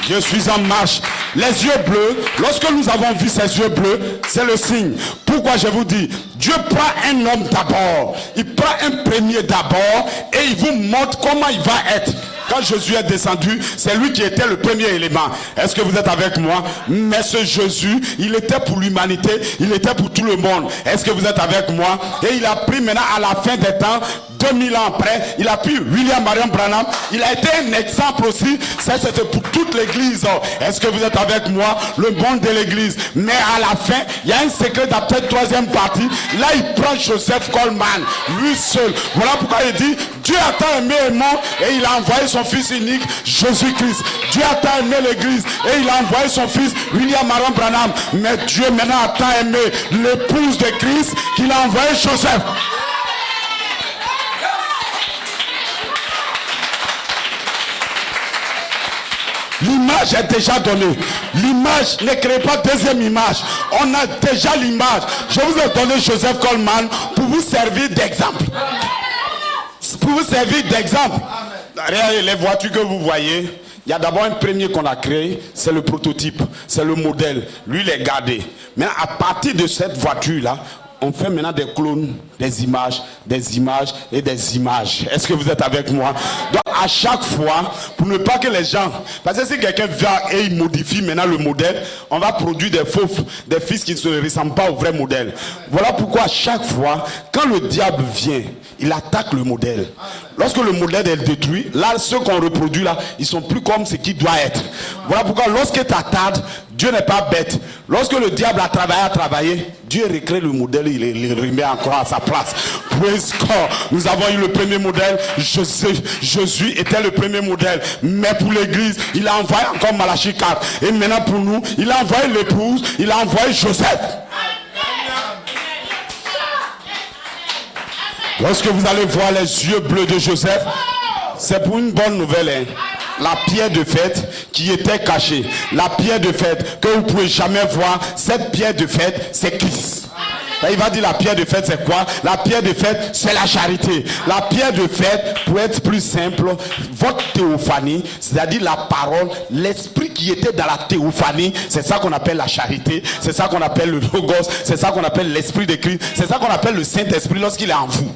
Je suis en marche. Les yeux bleus, lorsque nous avons vu ces yeux bleus, c'est le signe. Pourquoi je vous dis, Dieu prend un homme d'abord, il prend un premier d'abord et il vous montre comment il va être. Quand Jésus est descendu, c'est lui qui était le premier élément. Est-ce que vous êtes avec moi? Mais ce Jésus, il était pour l'humanité, il était pour tout le monde. Est-ce que vous êtes avec moi? Et il a pris maintenant à la fin des temps, 2000 ans après, il a pris William Marion Branham. Il a été un exemple aussi. Ça, c'était pour toute l'église. Est-ce que vous êtes avec moi? Le monde de l'église. Mais à la fin, il y a un secret d'après troisième partie. Là, il prend Joseph Coleman, lui seul. Voilà pourquoi il dit, Dieu a tant aimé le monde et il a envoyé son fils unique, Jésus-Christ. Dieu a tant aimé l'église et il a envoyé son fils, William Marion Branham. Mais Dieu maintenant a tant aimé l'épouse de Christ qu'il a envoyé Joseph. L'image est déjà donnée. L'image, ne crée pas deuxième image. On a déjà l'image. Je vous ai donné Joseph Coleman pour vous servir d'exemple. Pour vous servir d'exemple. Regardez les voitures que vous voyez. Il y a d'abord un premier qu'on a créé, c'est le prototype, c'est le modèle. Lui, il est gardé. Mais à partir de cette voiture-là, on fait maintenant des clones, des images et des images. Est-ce que vous êtes avec moi? Donc à chaque fois, pour ne pas que les gens... Parce que si quelqu'un vient et il modifie maintenant le modèle, on va produire des faux, des fils qui ne se ressemblent pas au vrai modèle. Voilà pourquoi à chaque fois, quand le diable vient, il attaque le modèle. Lorsque le modèle est détruit, là, ceux qu'on reproduit là, ils sont plus comme ce qui doit être. Voilà pourquoi lorsque tu attardes, Dieu n'est pas bête. Lorsque le diable a travaillé, Dieu recrée le modèle, il remet encore à sa place. Praise God. Nous avons eu le premier modèle, Jésus était le premier modèle. Mais pour l'église, il a envoyé encore Malachie 4. Et maintenant pour nous, il a envoyé l'épouse, il a envoyé Joseph. Lorsque vous allez voir les yeux bleus de Joseph, C'est pour une bonne nouvelle, hein. La pierre de fête qui était cachée, la pierre de fête que vous ne pouvez jamais voir, cette pierre de fête, c'est Christ. Là, il va dire la pierre de fête, c'est quoi? La pierre de fête, c'est la charité. La pierre de fête, pour être plus simple, votre théophanie, c'est-à-dire la parole, l'esprit qui était dans la théophanie, c'est ça qu'on appelle la charité, c'est ça qu'on appelle le logos, c'est ça qu'on appelle l'esprit de Christ, c'est ça qu'on appelle le Saint-Esprit lorsqu'il est en vous.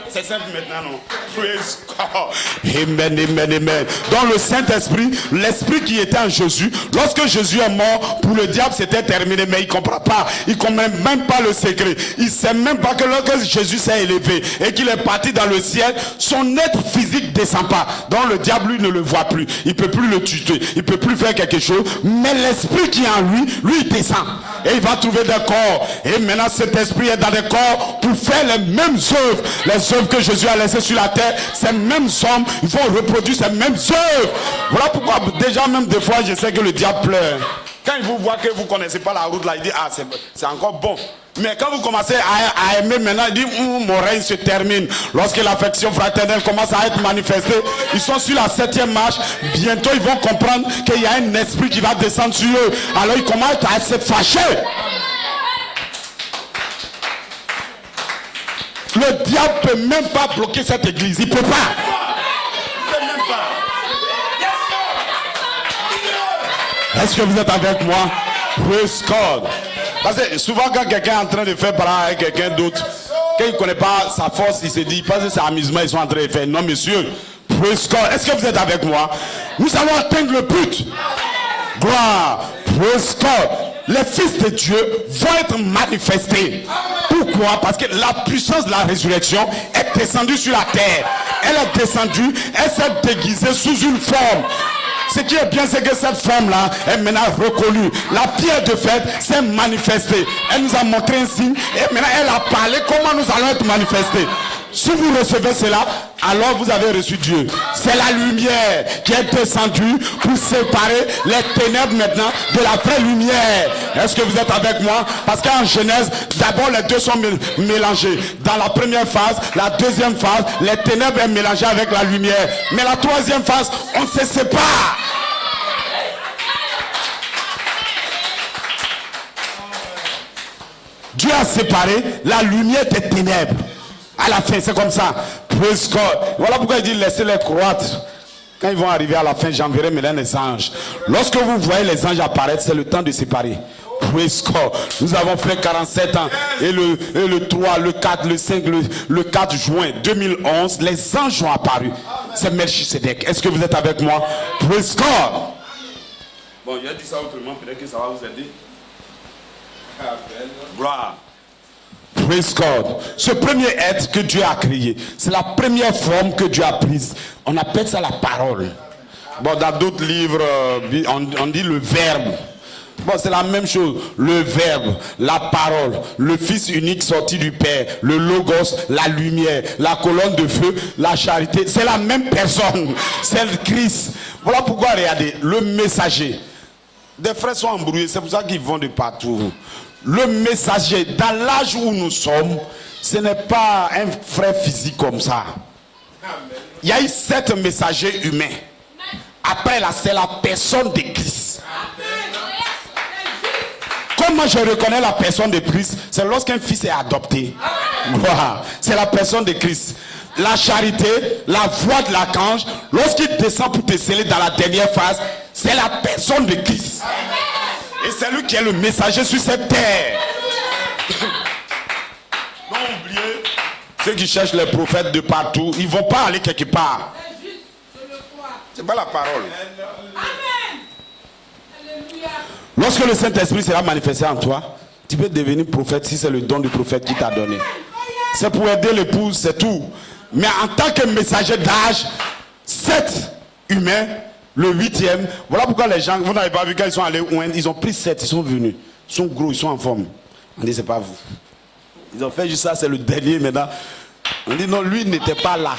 C'est simple maintenant, non? Praise God. Amen, amen, amen. Dans le Saint-Esprit, l'esprit qui était en Jésus, lorsque Jésus est mort, pour le diable c'était terminé, mais il ne comprend pas. Il ne comprend même pas le secret. Il ne sait même pas que lorsque Jésus s'est élevé et qu'il est parti dans le ciel, son être physique ne descend pas. Donc le diable, lui, ne le voit plus. Il ne peut plus le tuer. Il ne peut plus faire quelque chose. Mais l'esprit qui est en lui, lui, il descend. Et il va trouver des corps. Et maintenant, cet esprit est dans des corps pour faire les mêmes œuvres. Les œuvres que Jésus a laissées sur la terre, ces mêmes hommes, ils vont reproduire ces mêmes œuvres. Voilà pourquoi, déjà même des fois, je sais que le diable pleure. Quand il vous voit que vous ne connaissez pas la route là, il dit, ah, c'est encore bon. Mais quand vous commencez à aimer maintenant, il dit, mon règne se termine. Lorsque l'affection fraternelle commence à être manifestée, ils sont sur la 7e marche. Bientôt, ils vont comprendre qu'il y a un esprit qui va descendre sur eux. Alors, ils commencent à se fâcher. Le diable ne peut même pas bloquer cette église. Il ne peut pas. Il peut même pas. Est-ce que vous êtes avec moi? Praise God. Parce que souvent quand quelqu'un est en train de faire parler avec quelqu'un d'autre, quand il ne connaît pas sa force, il se dit, parce que c'est amusement, ils sont en train de faire. Non, monsieur. Praise God. Est-ce que vous êtes avec moi? Nous allons atteindre le but. Gloire. Praise God. Les fils de Dieu vont être manifestés. Pourquoi? Parce que la puissance de la résurrection est descendue sur la terre. Elle est descendue, elle s'est déguisée sous une forme. Ce qui est bien, c'est que cette femme-là est maintenant reconnue. La pierre de fête s'est manifestée. Elle nous a montré un signe et maintenant elle a parlé comment nous allons être manifestés. Si vous recevez cela, alors vous avez reçu Dieu. C'est la lumière qui est descendue pour séparer les ténèbres maintenant de la vraie lumière. Est-ce que vous êtes avec moi? Parce qu'en Genèse, d'abord les deux sont mélangés. Dans la première phase, la deuxième phase, les ténèbres sont mélangées avec la lumière. Mais la troisième phase, on se sépare. Dieu a séparé la lumière des ténèbres. À la fin, c'est comme ça. Praise God. Voilà pourquoi il dit laissez-les croître. Quand ils vont arriver à la fin, j'enverrai maintenant les anges. Lorsque vous voyez les anges apparaître, c'est le temps de séparer. Praise God. Nous avons fait 47 ans. Et le 3, le 4, le 5, le 4 juin 2011, les anges ont apparu. C'est Melchisedec. Est-ce que vous êtes avec moi? Praise God. Bon, il a dit ça autrement, peut-être que ça va vous aider. Gloire. Praise God. Ce premier être que Dieu a créé, c'est la première forme que Dieu a prise. On appelle ça la parole. Bon, dans d'autres livres, on dit le verbe. Bon, c'est la même chose. Le verbe, la parole, le Fils unique sorti du Père, le Logos, la lumière, la colonne de feu, la charité. C'est la même personne. C'est le Christ. Voilà pourquoi, regardez, le messager. Des frères sont embrouillés, c'est pour ça qu'ils vont de partout. Le messager, dans l'âge où nous sommes, ce n'est pas un frère physique comme ça. Il y a eu 7 messagers humains. Après là, c'est la personne de Christ. Comment je reconnais la personne de Christ? C'est lorsqu'un fils est adopté. Wow. C'est la personne de Christ. La charité, la voix de l'archange, lorsqu'il descend pour te sceller dans la dernière phase, c'est la personne de Christ. Et c'est lui qui est le messager sur cette terre. Non, oubliez, ceux qui cherchent les prophètes de partout, ils ne vont pas aller quelque part. C'est pas la parole. Amen. Lorsque le Saint-Esprit sera manifesté en toi, tu peux devenir prophète si c'est le don du prophète qui t'a donné. C'est pour aider l'épouse, c'est tout. Mais en tant que messager d'âge, 7 humains, le 8e, voilà pourquoi les gens, vous n'avez pas vu quand ils sont allés où ils ont pris 7, ils sont venus. Ils sont gros, ils sont en forme. On dit c'est pas vous. Ils ont fait juste ça, c'est le dernier maintenant. On dit non, lui n'était pas là.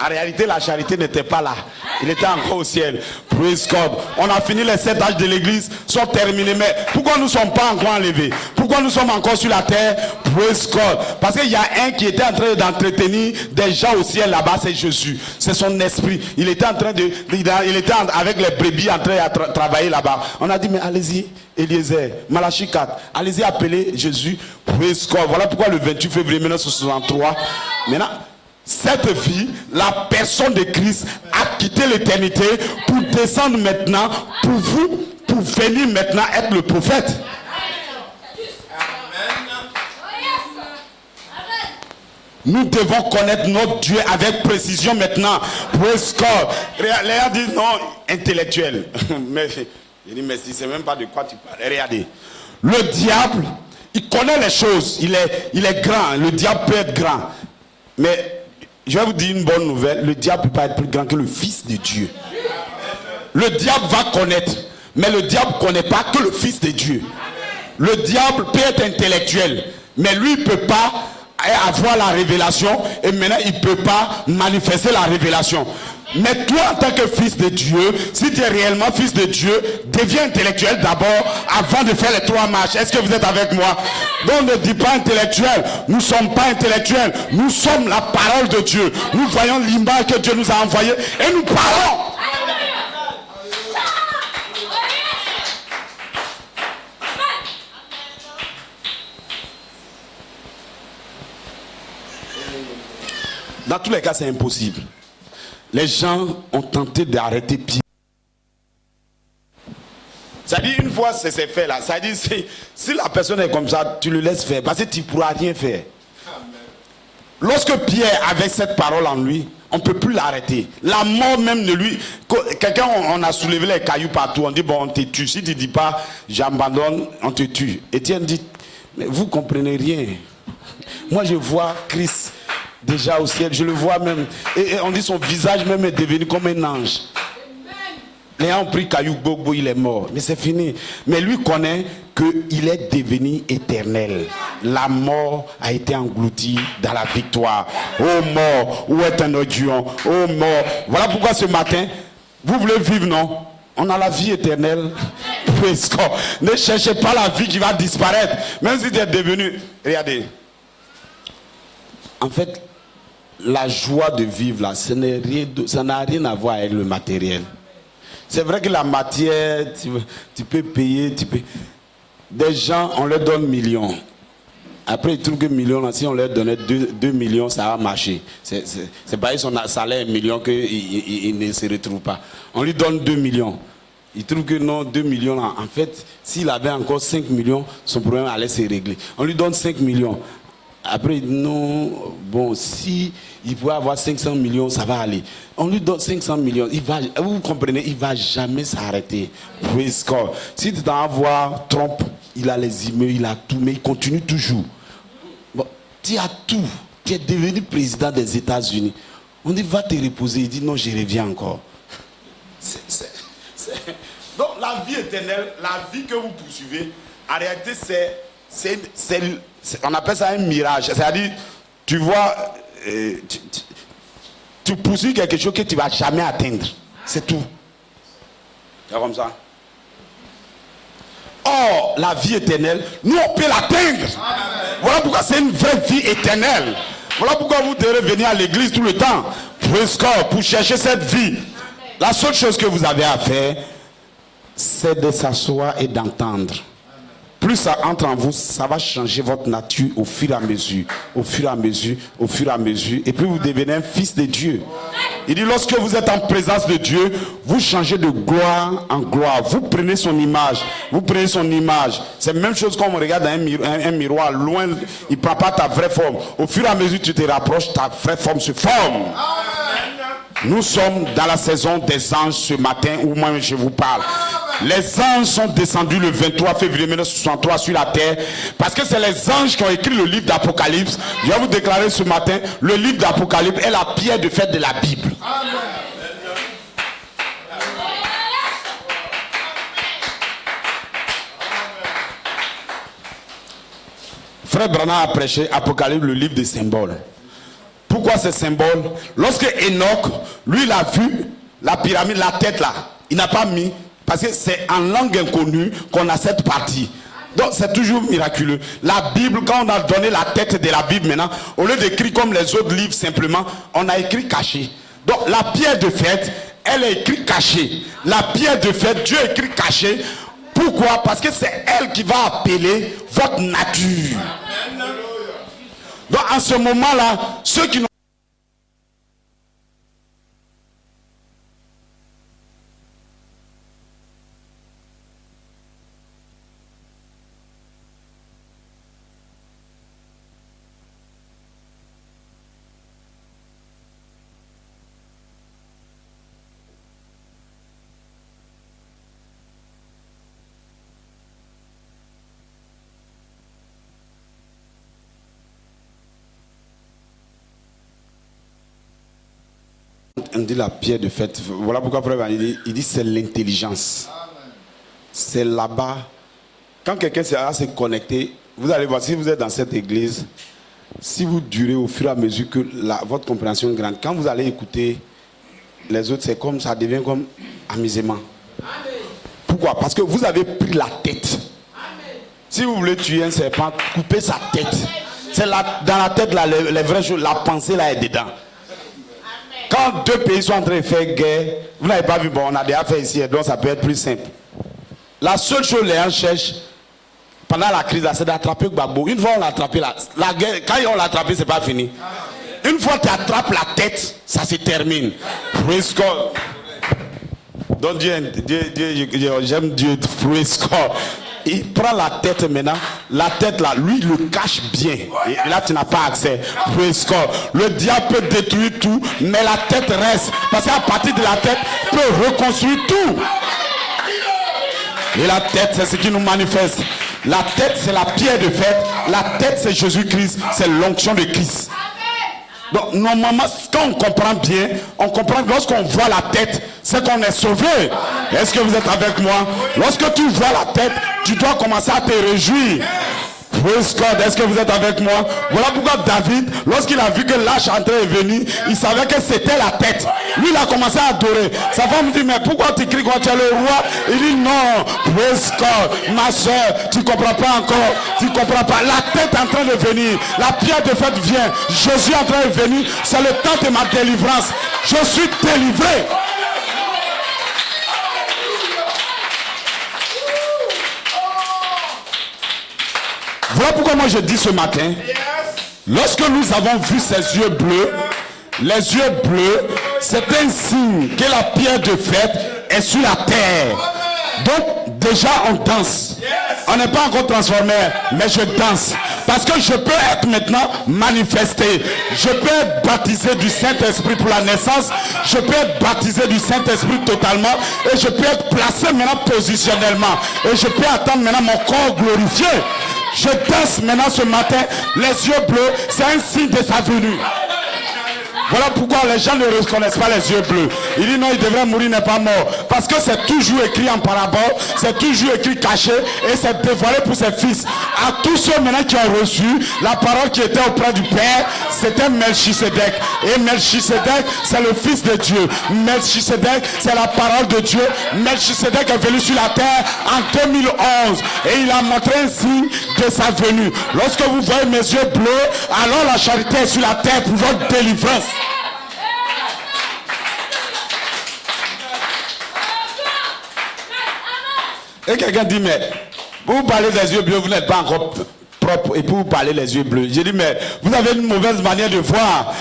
En réalité, la charité n'était pas là. Il était encore au ciel. Praise God. On a fini les 7 âges de l'église, sont terminés. Mais pourquoi nous ne sommes pas encore enlevés? Pourquoi pourquoi nous sommes encore sur la terre? Praise God. Parce qu'il y a un qui était en train d'entretenir des gens au ciel là-bas, c'est Jésus. C'est son esprit. Il était en train il était avec les brebis en train de travailler là-bas. On a dit, mais allez-y, Eliezer, Malachie 4, allez-y appeler Jésus. Praise God. Voilà pourquoi le 28 février 1963, maintenant, cette vie, la personne de Christ a quitté l'éternité pour descendre maintenant, pour vous, pour venir maintenant être le prophète. Nous devons connaître notre Dieu avec précision maintenant. Praise God. Les gens disent non, intellectuel. Mais je dis, mais si c'est même pas de quoi tu parles. Regardez. Le diable, il connaît les choses. Il est grand. Le diable peut être grand. Mais je vais vous dire une bonne nouvelle. Le diable ne peut pas être plus grand que le Fils de Dieu. Le diable va connaître. Mais le diable ne connaît pas que le Fils de Dieu. Le diable peut être intellectuel. Mais lui, il ne peut pas avoir la révélation. Et maintenant, il ne peut pas manifester la révélation. Mais toi, en tant que fils de Dieu, si tu es réellement fils de Dieu, deviens intellectuel d'abord avant de faire les 3 marches. Est-ce que vous êtes avec moi? Donc ne dis pas intellectuel. Nous ne sommes pas intellectuels. Nous sommes la parole de Dieu. Nous voyons l'image que Dieu nous a envoyée et nous parlons. Dans tous les cas, c'est impossible. Les gens ont tenté d'arrêter Pierre. C'est-à-dire, une fois c'est fait là, c'est-à-dire, si la personne est comme ça, tu le laisses faire, parce que tu ne pourras rien faire. Lorsque Pierre avait cette parole en lui, on ne peut plus l'arrêter. La mort même de lui, quelqu'un, on a soulevé les cailloux partout, on dit, bon, on te tue. Si tu ne dis pas, j'abandonne, on te tue. Étienne dit, mais vous ne comprenez rien. Moi, je vois Christ déjà au ciel, je le vois même, et on dit son visage même est devenu comme un ange. Les gens ont pris caillou Gbogbo, il est mort, mais c'est fini. Mais lui connaît qu'il est devenu éternel. La mort a été engloutie dans la victoire. Oh mort, où est un audion? Oh mort. Voilà pourquoi ce matin, vous voulez vivre, non? On a la vie éternelle. Ne cherchez pas la vie qui va disparaître. Même si tu es devenu, regardez. En fait, la joie de vivre là, ça n'a rien à voir avec le matériel. C'est vrai que la matière, tu peux payer, des gens, on leur donne millions. Après, ils trouvent que millions, là, si on leur donnait 2 millions, ça va marcher. C'est pas son salaire 1 million qu'il ne se retrouve pas. On lui donne 2 millions. Il trouve que non, 2 millions, là, en fait, s'il avait encore 5 millions, son problème allait se régler. On lui donne 5 millions. Après, non, bon, si il pouvait avoir 500 millions, ça va aller. On lui donne 500 millions, vous comprenez, il ne va jamais s'arrêter. Praise God. Si tu t'en vas voir Trump, il a les immeubles, il a tout, mais il continue toujours. Bon, tu as tout, tu es devenu président des États-Unis. On dit, va te reposer, il dit, non, je reviens encore. Donc, la vie éternelle, la vie que vous poursuivez, en réalité, on appelle ça un mirage. C'est-à-dire, tu vois, tu poursuis quelque chose que tu ne vas jamais atteindre. C'est tout. C'est comme ça. Or, la vie éternelle, nous on peut l'atteindre. Voilà pourquoi c'est une vraie vie éternelle. Voilà pourquoi vous devez venir à l'église tout le temps. Pour chercher cette vie. La seule chose que vous avez à faire, c'est de s'asseoir et d'entendre. Plus ça entre en vous, ça va changer votre nature au fur et à mesure, au fur et à mesure, au fur et à mesure. Et puis vous devenez un fils de Dieu. Il dit, lorsque vous êtes en présence de Dieu, vous changez de gloire en gloire. Vous prenez son image. Vous prenez son image. C'est la même chose quand on regarde dans un miroir. Loin, il ne prend pas ta vraie forme. Au fur et à mesure que tu te rapproches, ta vraie forme se forme. Nous sommes dans la saison des anges ce matin où moi je vous parle. Les anges sont descendus le 23 février 1963 sur la terre parce que c'est les anges qui ont écrit le livre d'Apocalypse. Je vais vous déclarer ce matin, le livre d'Apocalypse est la pierre de fer de la Bible. Frère Branham a prêché Apocalypse, le livre des symboles. Pourquoi ces symboles? Lorsque Enoch, lui, il a vu la pyramide, la tête là, il n'a pas mis, parce que c'est en langue inconnue qu'on a cette partie. Donc c'est toujours miraculeux. La Bible, quand on a donné la tête de la Bible maintenant, au lieu d'écrire comme les autres livres simplement, on a écrit caché. Donc la pierre de fête, elle est écrite cachée. La pierre de fête, Dieu écrit cachée. Pourquoi? Parce que c'est elle qui va appeler votre nature. Donc en ce moment-là, ceux qui n'ont on dit la pierre de fête. Voilà pourquoi frère il dit c'est l'intelligence. C'est là-bas. Quand quelqu'un sera se connecter, vous allez voir, si vous êtes dans cette église, si vous durez au fur et à mesure que votre compréhension grande, quand vous allez écouter les autres, c'est comme ça devient comme amusement. Pourquoi? Parce que vous avez pris la tête. Si vous voulez tuer un serpent, coupez sa tête. C'est là, dans la tête, là, les vraies choses, la pensée là est dedans. Quand deux pays sont en train de faire guerre, vous n'avez pas vu, bon, on a déjà fait ici, donc ça peut être plus simple. La seule chose les gens cherchent, pendant la crise, c'est d'attraper Gbagbo. Une fois on l'a attrapé, la guerre, quand on l'a attrapé, c'est pas fini. Une fois que tu attrapes la tête, ça se termine. Praise God. Donc Dieu, j'aime Dieu, praise God. Il prend la tête maintenant, la tête là, lui il le cache bien. Et là tu n'as pas accès. Praise God. Le diable peut détruire tout, mais la tête reste. Parce qu'à partir de la tête, il peut reconstruire tout. Et la tête, c'est ce qui nous manifeste. La tête, c'est la pierre de fête. La tête, c'est Jésus-Christ. C'est l'onction de Christ. Donc, normalement, quand on comprend bien, on comprend que lorsqu'on voit la tête, c'est qu'on est sauvé. Est-ce que vous êtes avec moi? Lorsque tu vois la tête, tu dois commencer à te réjouir. Praise God, est-ce que vous êtes avec moi? Voilà pourquoi David, lorsqu'il a vu que l'âge entré est venu, il savait que c'était la tête. Lui, il a commencé à adorer. Sa femme me dit, mais pourquoi tu cries quand tu es le roi? Il dit, non, praise God, ma soeur, tu ne comprends pas encore. Tu ne comprends pas. La tête est en train de venir. La pierre de fête vient. Jésus est en train de venir. C'est le temps de ma délivrance. Je suis délivré. Voilà pourquoi moi je dis ce matin, lorsque nous avons vu ses yeux bleus, les yeux bleus, c'est un signe que la pierre de fête est sur la terre. Donc déjà on danse. On n'est pas encore transformé, mais je danse. Parce que je peux être maintenant manifesté. Je peux être baptisé du Saint-Esprit pour la naissance. Je peux être baptisé du Saint-Esprit totalement. Et je peux être placé maintenant positionnellement. Et je peux attendre maintenant mon corps glorifié. Je danse maintenant ce matin. Les yeux bleus, c'est un signe de sa venue. Voilà pourquoi les gens ne reconnaissent pas les yeux bleus. Il dit non, il devrait mourir, il n'est pas mort. Parce que c'est toujours écrit en parabole, c'est toujours écrit caché et c'est dévoilé pour ses fils. À tous ceux maintenant qui ont reçu la parole qui était auprès du Père, c'était Melchisedec. Et Melchisedec, c'est le fils de Dieu. Melchisedec, c'est la parole de Dieu. Melchisedec est venu sur la terre en 2011 et il a montré un signe de sa venue. Lorsque vous voyez mes yeux bleus, alors la charité est sur la terre pour votre délivrance. Et quelqu'un dit, mais vous parlez des yeux bleus, vous n'êtes pas encore propre et pour vous parler les yeux bleus. J'ai dit, mais vous avez une mauvaise manière de voir.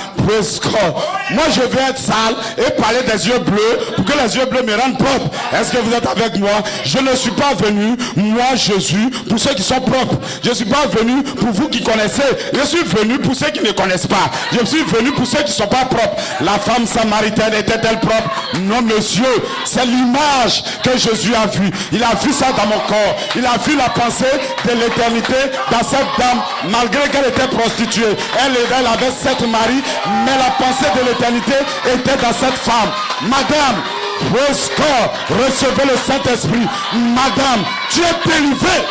Moi, je veux être sale et parler des yeux bleus pour que les yeux bleus me rendent propre. Est-ce que vous êtes avec moi? Je ne suis pas venu, moi, Jésus, pour ceux qui sont propres. Je ne suis pas venu pour vous qui connaissez. Je suis venu pour ceux qui ne connaissent pas. Je suis venu pour ceux qui ne sont pas propres. La femme samaritaine était-elle propre? Non, monsieur. C'est l'image que Jésus a vue. Il a vu ça dans mon corps. Il a vu la pensée de l'éternité dans cette dame, malgré qu'elle était prostituée. Elle avait 7 maris, mais la pensée de l'éternité était dans cette femme. Madame, recevez le Saint-Esprit. Madame, tu es délivrée.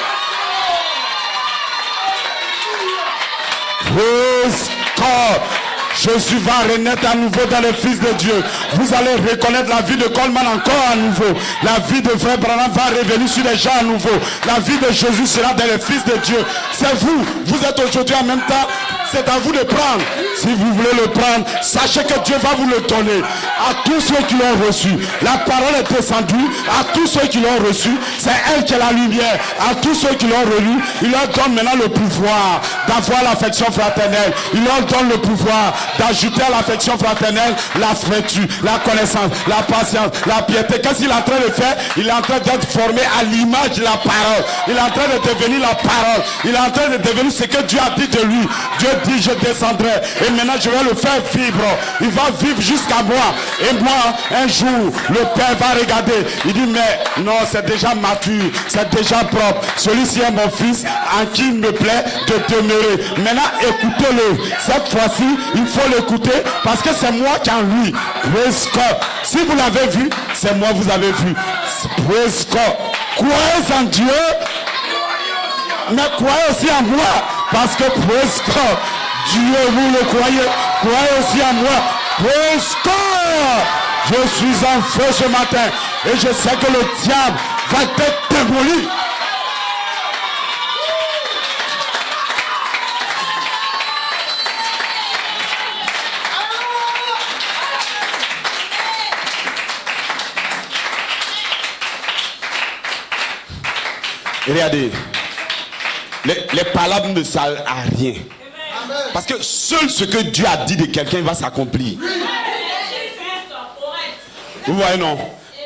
Jésus va renaître à nouveau dans les fils de Dieu. Vous allez reconnaître la vie de Coleman encore à nouveau. La vie de frère Branham va revenir sur les gens à nouveau. La vie de Jésus sera dans les fils de Dieu. C'est vous. Vous êtes aujourd'hui en même temps. C'est à vous de prendre. Si vous voulez le prendre, sachez que Dieu va vous le donner. À tous ceux qui l'ont reçu. La parole est descendue. À tous ceux qui l'ont reçu. C'est elle qui est la lumière. À tous ceux qui l'ont relu, il leur donne maintenant le pouvoir d'avoir l'affection fraternelle. Il leur donne le pouvoir d'ajouter à l'affection fraternelle la vertu, la connaissance, la patience, la piété. Qu'est-ce qu'il est en train de faire? Il est en train d'être formé à l'image de la parole. Il est en train de devenir la parole. Il est en train de devenir ce que Dieu a dit de lui. Dieu dit, je descendrai et maintenant je vais le faire vivre. Il va vivre jusqu'à moi. Et moi, un jour, le Père va regarder. Il dit, mais non, c'est déjà mature, c'est déjà propre. Celui-ci est mon fils en qui il me plaît de demeurer. Maintenant, écoutez-le. Cette fois-ci, il faut l'écouter parce que c'est moi qui en lui. Praise God. Si vous l'avez vu, c'est moi vous avez vu. Praise God. Croyez en Dieu, mais croyez aussi en moi. Parce que praise God, Dieu, vous le croyez. Croyez aussi en moi. Praise God. Je suis en feu ce matin et je sais que le diable va être démoli. Regardez, les palabres ne servent à rien. Parce que seul ce que Dieu a dit de quelqu'un va s'accomplir. Vous voyez, non?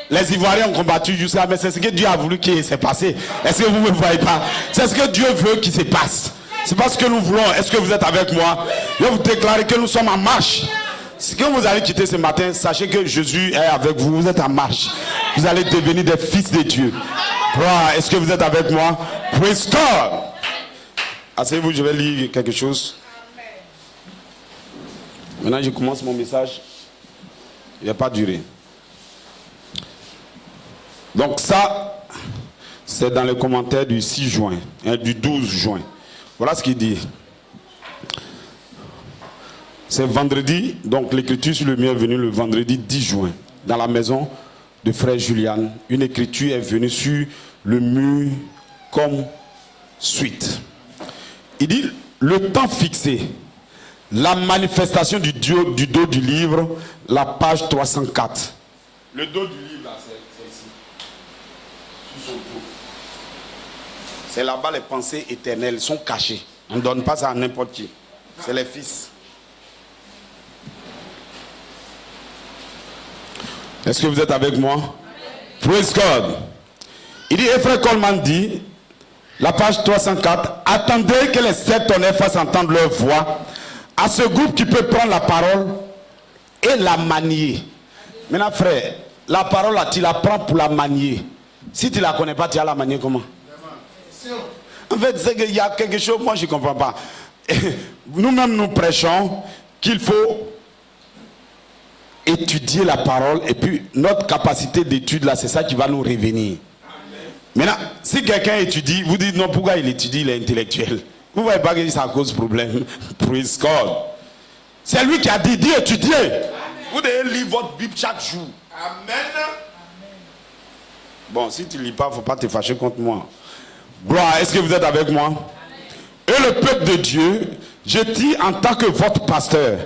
Les Ivoiriens ont combattu jusqu'à, mais c'est ce que Dieu a voulu qu'il s'est passé. Est-ce que vous ne me voyez pas? C'est ce que Dieu veut qu'il se passe. C'est pas ce que nous voulons. Est-ce que vous êtes avec moi? Je vais vous déclarer que nous sommes en marche. Si quand vous allez quitter ce matin, sachez que Jésus est avec vous. Vous êtes en marche. Vous allez devenir des fils de Dieu. Est-ce que vous êtes avec moi? Praise God. Asseyez-vous, je vais lire quelque chose. Maintenant, je commence mon message. Il n'a pas duré. Donc ça, c'est dans les commentaires du 6 juin, du 12 juin. Voilà ce qu'il dit. C'est vendredi, donc l'écriture sur le mien est venue le vendredi 10 juin, dans la maison de frère Julian. Une écriture est venue sur le mur comme suite. Il dit, le temps fixé, la manifestation du dos du livre, la page 304. Le dos du livre, là, c'est ici. Sous son dos. C'est là-bas les pensées éternelles sont cachées. On ne donne pas ça à n'importe qui. C'est les fils. Est-ce que vous êtes avec moi? Praise God. Il dit, et frère Coleman dit, la page 304, attendez que les 7 tonnerres fassent entendre leur voix à ce groupe qui peut prendre la parole et la manier. Maintenant, frère, la parole, là, tu la prends pour la manier. Si tu ne la connais pas, tu vas la manier comment? En fait, c'est qu'il y a quelque chose, moi je ne comprends pas. Nous-mêmes, nous prêchons qu'il faut étudier la parole et puis notre capacité d'étude là, c'est ça qui va nous revenir. Maintenant, si quelqu'un étudie, vous dites non, pourquoi il étudie, il est intellectuel. Vous ne voyez pas que ça cause problème. Praise God. C'est lui qui a dit étudiez. Vous devez lire votre Bible chaque jour. Amen. Bon, si tu ne lis pas, il ne faut pas te fâcher contre moi. Gloire, est-ce que vous êtes avec moi? Et le peuple de Dieu, je dis en tant que votre pasteur,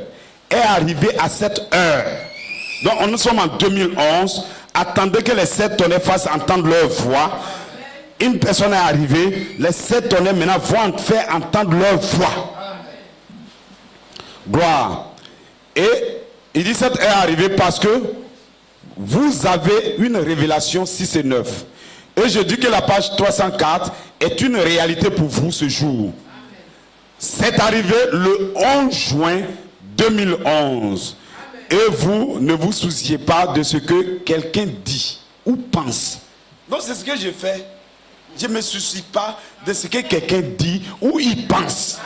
est arrivé à cette heure. Donc nous sommes en 2011. Attendez que les 7 tonnerres fassent entendre leur voix. Une personne est arrivée. Les 7 tonnerres maintenant vont faire entendre leur voix. Gloire. Et il dit cette heure est arrivée parce que vous avez une révélation 6 et 9. Et je dis que la page 304 est une réalité pour vous ce jour. C'est arrivé le 11 juin 2011. Et vous ne vous souciez pas de ce que quelqu'un dit ou pense. Donc c'est ce que je fais. Je ne me soucie pas de ce que quelqu'un dit ou il pense.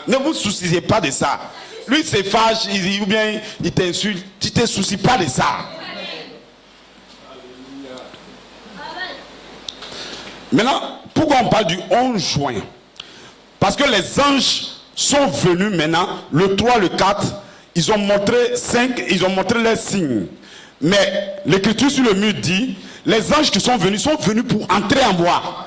Ne vous souciez pas de ça. Lui se fâche, ou bien il t'insulte. Tu ne te soucies pas de ça. Maintenant, pourquoi on parle du 11 juin? Parce que les anges sont venus maintenant, le 3, le 4, ils ont montré leurs signes. Mais l'écriture sur le mur dit, les anges qui sont venus pour entrer en moi.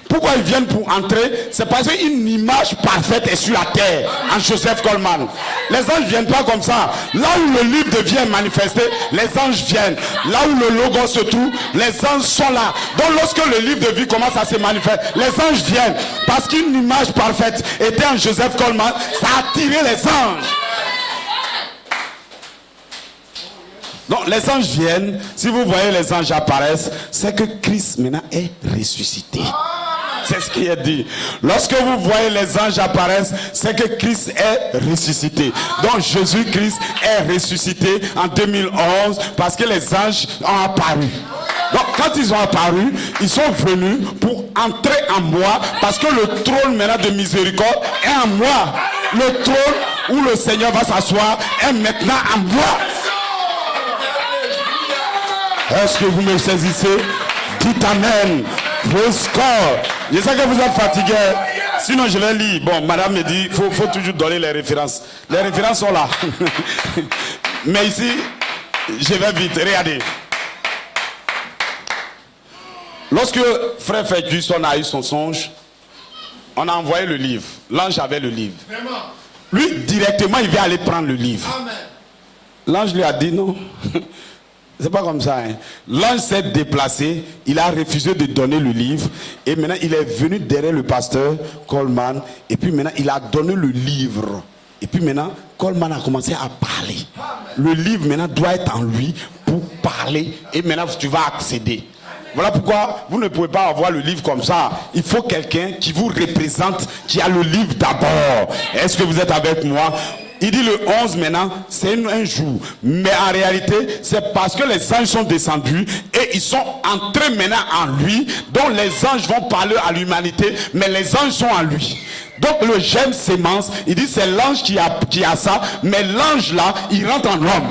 Pourquoi ils viennent pour entrer? C'est parce qu'une image parfaite est sur la terre en Joseph Coleman. Les anges ne viennent pas comme ça. Là où le livre devient manifesté, les anges viennent. Là où le logo se trouve, les anges sont là. Donc lorsque le livre de vie commence à se manifester, les anges viennent. Parce qu'une image parfaite était en Joseph Coleman, ça a attiré les anges. Donc les anges viennent. Si vous voyez les anges apparaissent, c'est que Christ maintenant est ressuscité. C'est ce qui est dit. Lorsque vous voyez les anges apparaissent, c'est que Christ est ressuscité. Donc Jésus-Christ est ressuscité en 2011 parce que les anges ont apparu. Donc quand ils ont apparu, ils sont venus pour entrer en moi parce que le trône maintenant de miséricorde est en moi. Le trône où le Seigneur va s'asseoir est maintenant en moi. Est-ce que vous me saisissez? Dites Amen. Praise God. Je sais que vous êtes fatigué. Sinon je vais lire. Bon, madame me dit, faut toujours donner les références. Les références sont là. Mais ici, je vais vite. Regardez. Lorsque frère Ferguson a eu son songe, on a envoyé le livre. L'ange avait le livre. Lui, directement, il vient aller prendre le livre. L'ange lui a dit non. C'est pas comme ça. Hein. L'ange s'est déplacé, il a refusé de donner le livre. Et maintenant, il est venu derrière le pasteur Coleman. Et puis maintenant, il a donné le livre. Et puis maintenant, Coleman a commencé à parler. Le livre maintenant doit être en lui pour parler. Et maintenant, tu vas accéder. Voilà pourquoi vous ne pouvez pas avoir le livre comme ça. Il faut quelqu'un qui vous représente, qui a le livre d'abord. Est-ce que vous êtes avec moi? Il dit le 11 maintenant, c'est un jour. Mais en réalité, c'est parce que les anges sont descendus et ils sont entrés maintenant en lui. Donc les anges vont parler à l'humanité, mais les anges sont en lui. Donc le germe s'émence. Il dit c'est l'ange qui a ça, mais l'ange là, il rentre en l'homme.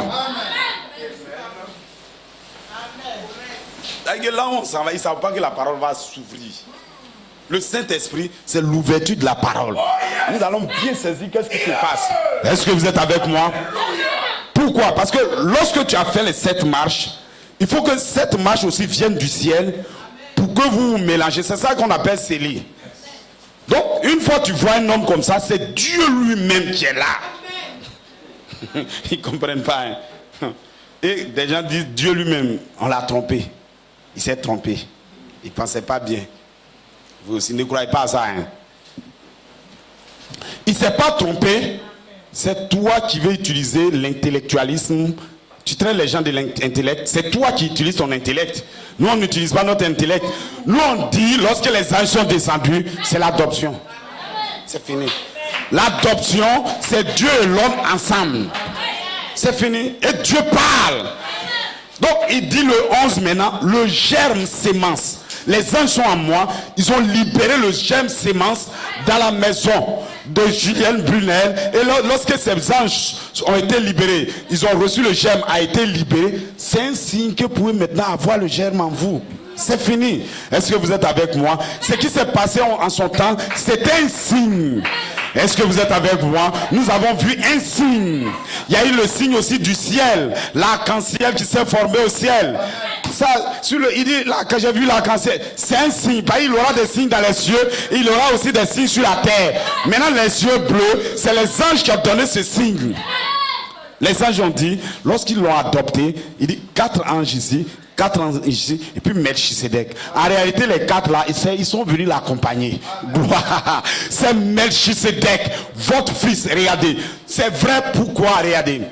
Là on s'en va, ils ne savent pas que la parole va s'ouvrir. Le Saint-Esprit, c'est l'ouverture de la parole. Nous allons bien saisir qu'est-ce qui se passe. Est-ce que vous êtes avec moi? Pourquoi? Parce que lorsque tu as fait les 7 marches, il faut que cette marche aussi vienne du ciel pour que vous vous mélangez. C'est ça qu'on appelle sceller. Donc, une fois que tu vois un homme comme ça, c'est Dieu lui-même qui est là. Ils ne comprennent pas. Hein? Et des gens disent Dieu lui-même, on l'a trompé. Il s'est trompé. Il ne pensait pas bien. Vous aussi ne croyez pas à ça. Hein? Il ne s'est pas trompé. C'est toi qui veux utiliser l'intellectualisme. Tu traites les gens de l'intellect. C'est toi qui utilises ton intellect. Nous, on n'utilise pas notre intellect. Nous, on dit, lorsque les anges sont descendus, c'est l'adoption. C'est fini. L'adoption, c'est Dieu et l'homme ensemble. C'est fini. Et Dieu parle. Donc, il dit le 11 maintenant, le germe s'émence. Les anges sont en moi, ils ont libéré le germe sémence dans la maison de Julienne Brunel. Et lorsque ces anges ont été libérés, ils ont reçu le germe, a été libéré. C'est un signe que vous pouvez maintenant avoir le germe en vous. C'est fini. Est-ce que vous êtes avec moi? Ce qui s'est passé en son temps, c'était un signe. Est-ce que vous êtes avec moi? Nous avons vu un signe. Il y a eu le signe aussi du ciel. L'arc-en-ciel qui s'est formé au ciel. Ça, il dit, là, quand j'ai vu l'arc-en-ciel, c'est un signe. Il aura des signes dans les cieux. Il aura aussi des signes sur la terre. Maintenant, les yeux bleus, c'est les anges qui ont donné ce signe. Les anges ont dit, lorsqu'ils l'ont adopté, il dit 4 anges ici, 4 anges ici, et puis Melchisedec. En réalité, les 4 là, ils sont venus l'accompagner. Gloire. C'est Melchisedec, votre fils. Regardez. C'est vrai pourquoi, regardez.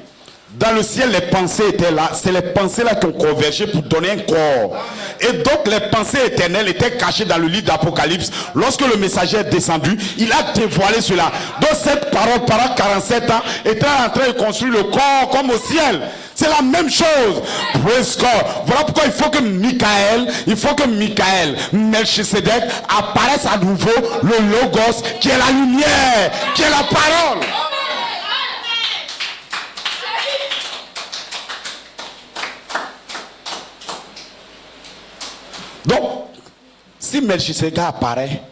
Dans le ciel, les pensées étaient là. C'est les pensées là qui ont convergé pour donner un corps. Et donc, les pensées éternelles étaient cachées dans le livre d'Apocalypse. Lorsque le messager est descendu, il a dévoilé cela. Donc, cette parole, pendant 47 ans, était en train de construire le corps comme au ciel. C'est la même chose. Praise God. Voilà pourquoi il faut que Michael, Melchisedec, apparaisse à nouveau le Logos, qui est la lumière, qui est la parole. Donc, si Melchisedec apparaît,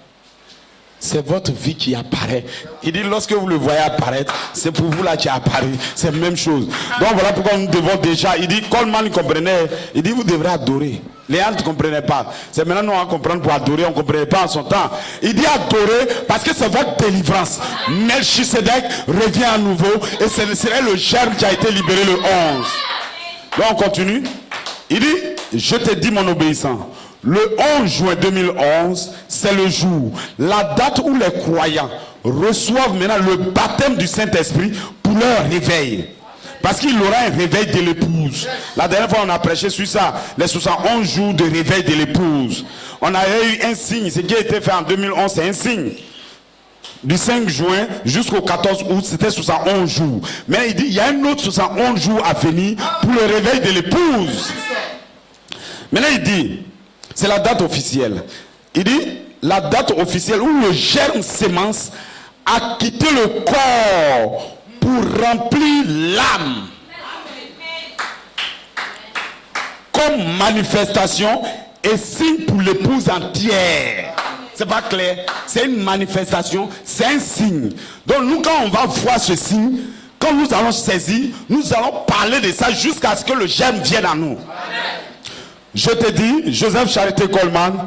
c'est votre vie qui apparaît. Il dit, lorsque vous le voyez apparaître, c'est pour vous là qui apparaît. C'est la même chose. Donc voilà pourquoi nous devons déjà, il dit, Coleman comprenait, il dit, vous devrez adorer. Les gens ne comprenaient pas. C'est maintenant nous on va comprendre pour adorer, on ne comprenait pas en son temps. Il dit adorer parce que c'est votre délivrance. Melchisedec revient à nouveau et ce serait le germe qui a été libéré le 11. Là on continue. Il dit, je te dis mon obéissant. Le 11 juin 2011, c'est le jour, la date où les croyants reçoivent maintenant le baptême du Saint-Esprit pour leur réveil. Parce qu'il aura un réveil de l'épouse. La dernière fois, on a prêché sur ça. Les 71 jours de réveil de l'épouse. On avait eu un signe. Ce qui a été fait en 2011, c'est un signe. Du 5 juin jusqu'au 14 août, c'était 71 jours. Mais il dit, il y a un autre 71 jours à venir pour le réveil de l'épouse. Maintenant, il dit, c'est la date officielle. Il dit, la date officielle où le germe sémence a quitté le corps pour remplir l'âme. Comme manifestation et signe pour l'épouse entière. C'est pas clair? C'est une manifestation, c'est un signe. Donc nous, quand on va voir ce signe, quand nous allons saisir, nous allons parler de ça jusqu'à ce que le germe vienne à nous. Je te dis, Joseph Charité Coleman,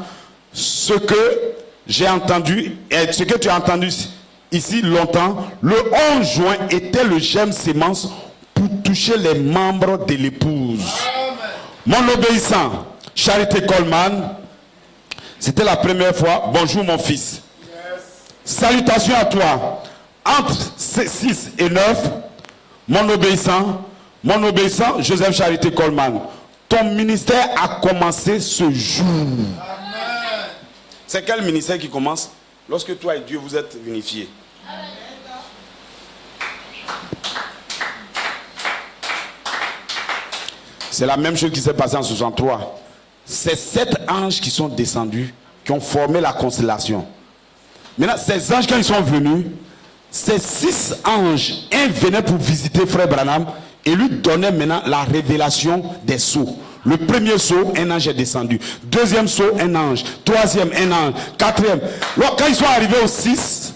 ce que j'ai entendu, et ce que tu as entendu ici longtemps, le 11 juin était le germe sémence pour toucher les membres de l'épouse. Mon obéissant, Charité Coleman, c'était la première fois. Bonjour mon fils. Salutations à toi. Entre 6 et 9, mon obéissant, Joseph Charité Coleman, ton ministère a commencé ce jour. C'est quel ministère qui commence? Lorsque toi et Dieu vous êtes unifiés. C'est la même chose qui s'est passée en 63. C'est 7 anges qui sont descendus, qui ont formé la constellation. Maintenant, ces anges, quand ils sont venus, ces 6 anges, un venait pour visiter Frère Branham et lui donnait maintenant la révélation des sceaux. Le premier sceau, un ange est descendu. Deuxième sceau, un ange. Troisième, un ange. Quatrième. Quand ils sont arrivés au 6,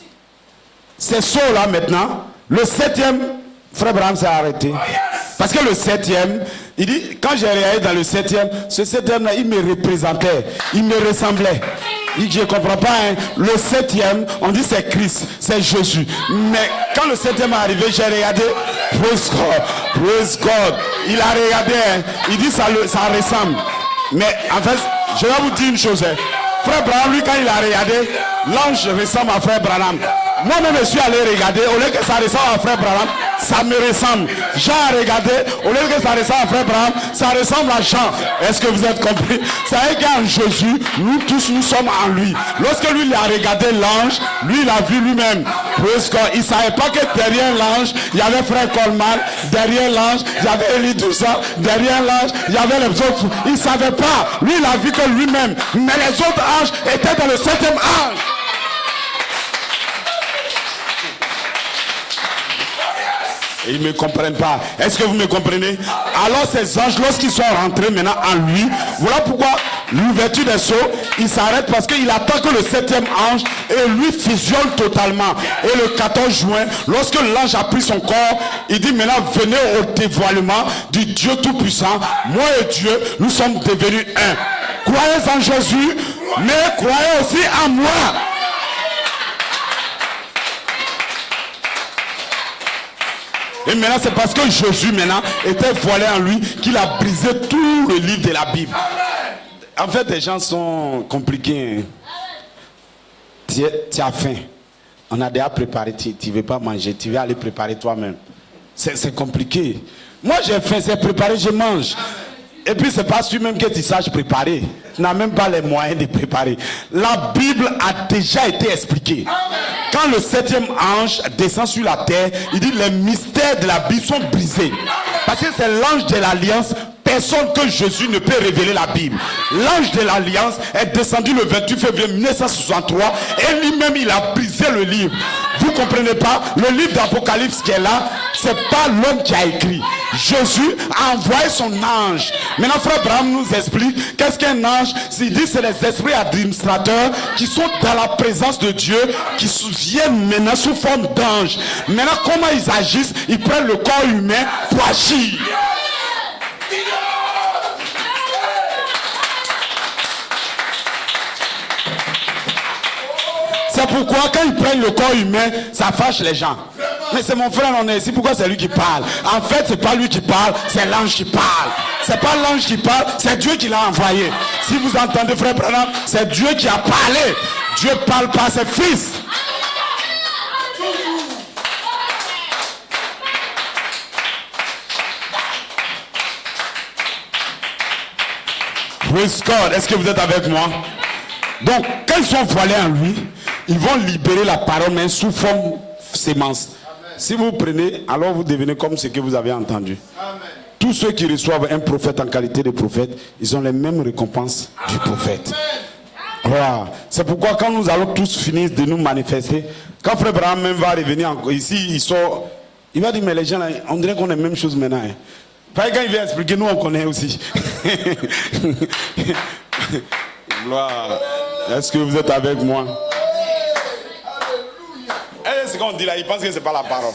ces sceaux-là maintenant, le 7e, Frère Branham s'est arrêté. Parce que le 7e, il dit, quand j'ai regardé dans le 7e, ce 7e-là, il me représentait, il me ressemblait. Il dit, je ne comprends pas, hein. Le 7e, on dit c'est Christ, c'est Jésus. Mais quand le 7e est arrivé, j'ai regardé, praise God. Il a regardé, hein. Il dit, ça ressemble. Mais en fait, je vais vous dire une chose. Hein. Frère Branham, lui, quand il a regardé, l'ange ressemble à Frère Branham. Moi-même, je suis allé regarder, au lieu que ça ressemble à Frère Branham, ça me ressemble. Jean a regardé, au lieu que ça ressemble à Frère Branham, ça ressemble à Jean. Est-ce que vous êtes compris? C'est qu'en Jésus, nous tous, nous sommes en lui. Lorsque lui, il a regardé l'ange, lui, il a vu lui-même. Il ne savait pas que derrière l'ange, il y avait Frère Coleman, derrière l'ange, il y avait Élie Douza, derrière l'ange, il y avait les autres. Il ne savait pas. Lui, il a vu que lui-même. Mais les autres anges étaient dans le 7e ange. Et ils ne me comprennent pas. Est-ce que vous me comprenez? Alors ces anges, lorsqu'ils sont rentrés maintenant en lui, voilà pourquoi l'ouverture des sceaux, il s'arrête parce qu'il attend que le 7e ange et lui fusionne totalement. Et le 14 juin, lorsque l'ange a pris son corps, il dit maintenant venez au dévoilement du Dieu Tout-Puissant. Moi et Dieu, nous sommes devenus un. Croyez en Jésus, mais croyez aussi en moi. Et maintenant, c'est parce que Jésus, maintenant, était voilé en lui qu'il a brisé tout le livre de la Bible. En fait, les gens sont compliqués. Tu as faim. On a déjà préparé. Tu ne veux pas manger. Tu veux aller préparer toi-même. C'est compliqué. Moi, j'ai faim. C'est préparé, je mange. Et puis, c'est pas sûr même que tu saches préparer. Tu n'as même pas les moyens de préparer. La Bible a déjà été expliquée. Quand le 7e ange descend sur la terre, il dit les mystères de la Bible sont brisés. Parce que c'est l'ange de l'alliance. Personne que Jésus ne peut révéler la Bible. L'ange de l'alliance est descendu le 28 février 1963 et lui-même il a brisé le livre. Vous ne comprenez pas? Le livre d'Apocalypse qui est là, ce n'est pas l'homme qui a écrit. Jésus a envoyé son ange. Maintenant, frère Abraham nous explique qu'est-ce qu'un ange. Il dit que c'est les esprits administrateurs qui sont dans la présence de Dieu, qui viennent maintenant sous forme d'ange. Maintenant, comment ils agissent? Ils prennent le corps humain pour agir. C'est pourquoi quand ils prennent le corps humain, ça fâche les gens. Mais c'est mon frère, on est ici, pourquoi c'est lui qui parle? En fait, c'est pas lui qui parle, c'est l'ange qui parle. C'est pas l'ange qui parle, c'est Dieu qui l'a envoyé. Si vous entendez frère Branham, c'est Dieu qui a parlé. Dieu parle par ses fils. Praise God. Est-ce que vous êtes avec moi? Donc, quand ils sont voilés en lui, ils vont libérer la parole, mais sous forme sémence. Si vous prenez, alors vous devenez comme ce que vous avez entendu. Amen. Tous ceux qui reçoivent un prophète en qualité de prophète, ils ont les mêmes récompenses du prophète. Voilà. C'est pourquoi quand nous allons tous finir de nous manifester, quand frère Abraham même va revenir ici, il va dire, mais les gens, là, on dirait qu'on a la même chose maintenant. Hein. Quand il vient expliquer, nous on connaît aussi. Gloire. Est-ce que vous êtes avec moi? Et ce qu'on dit là, il pense que ce n'est pas la parole.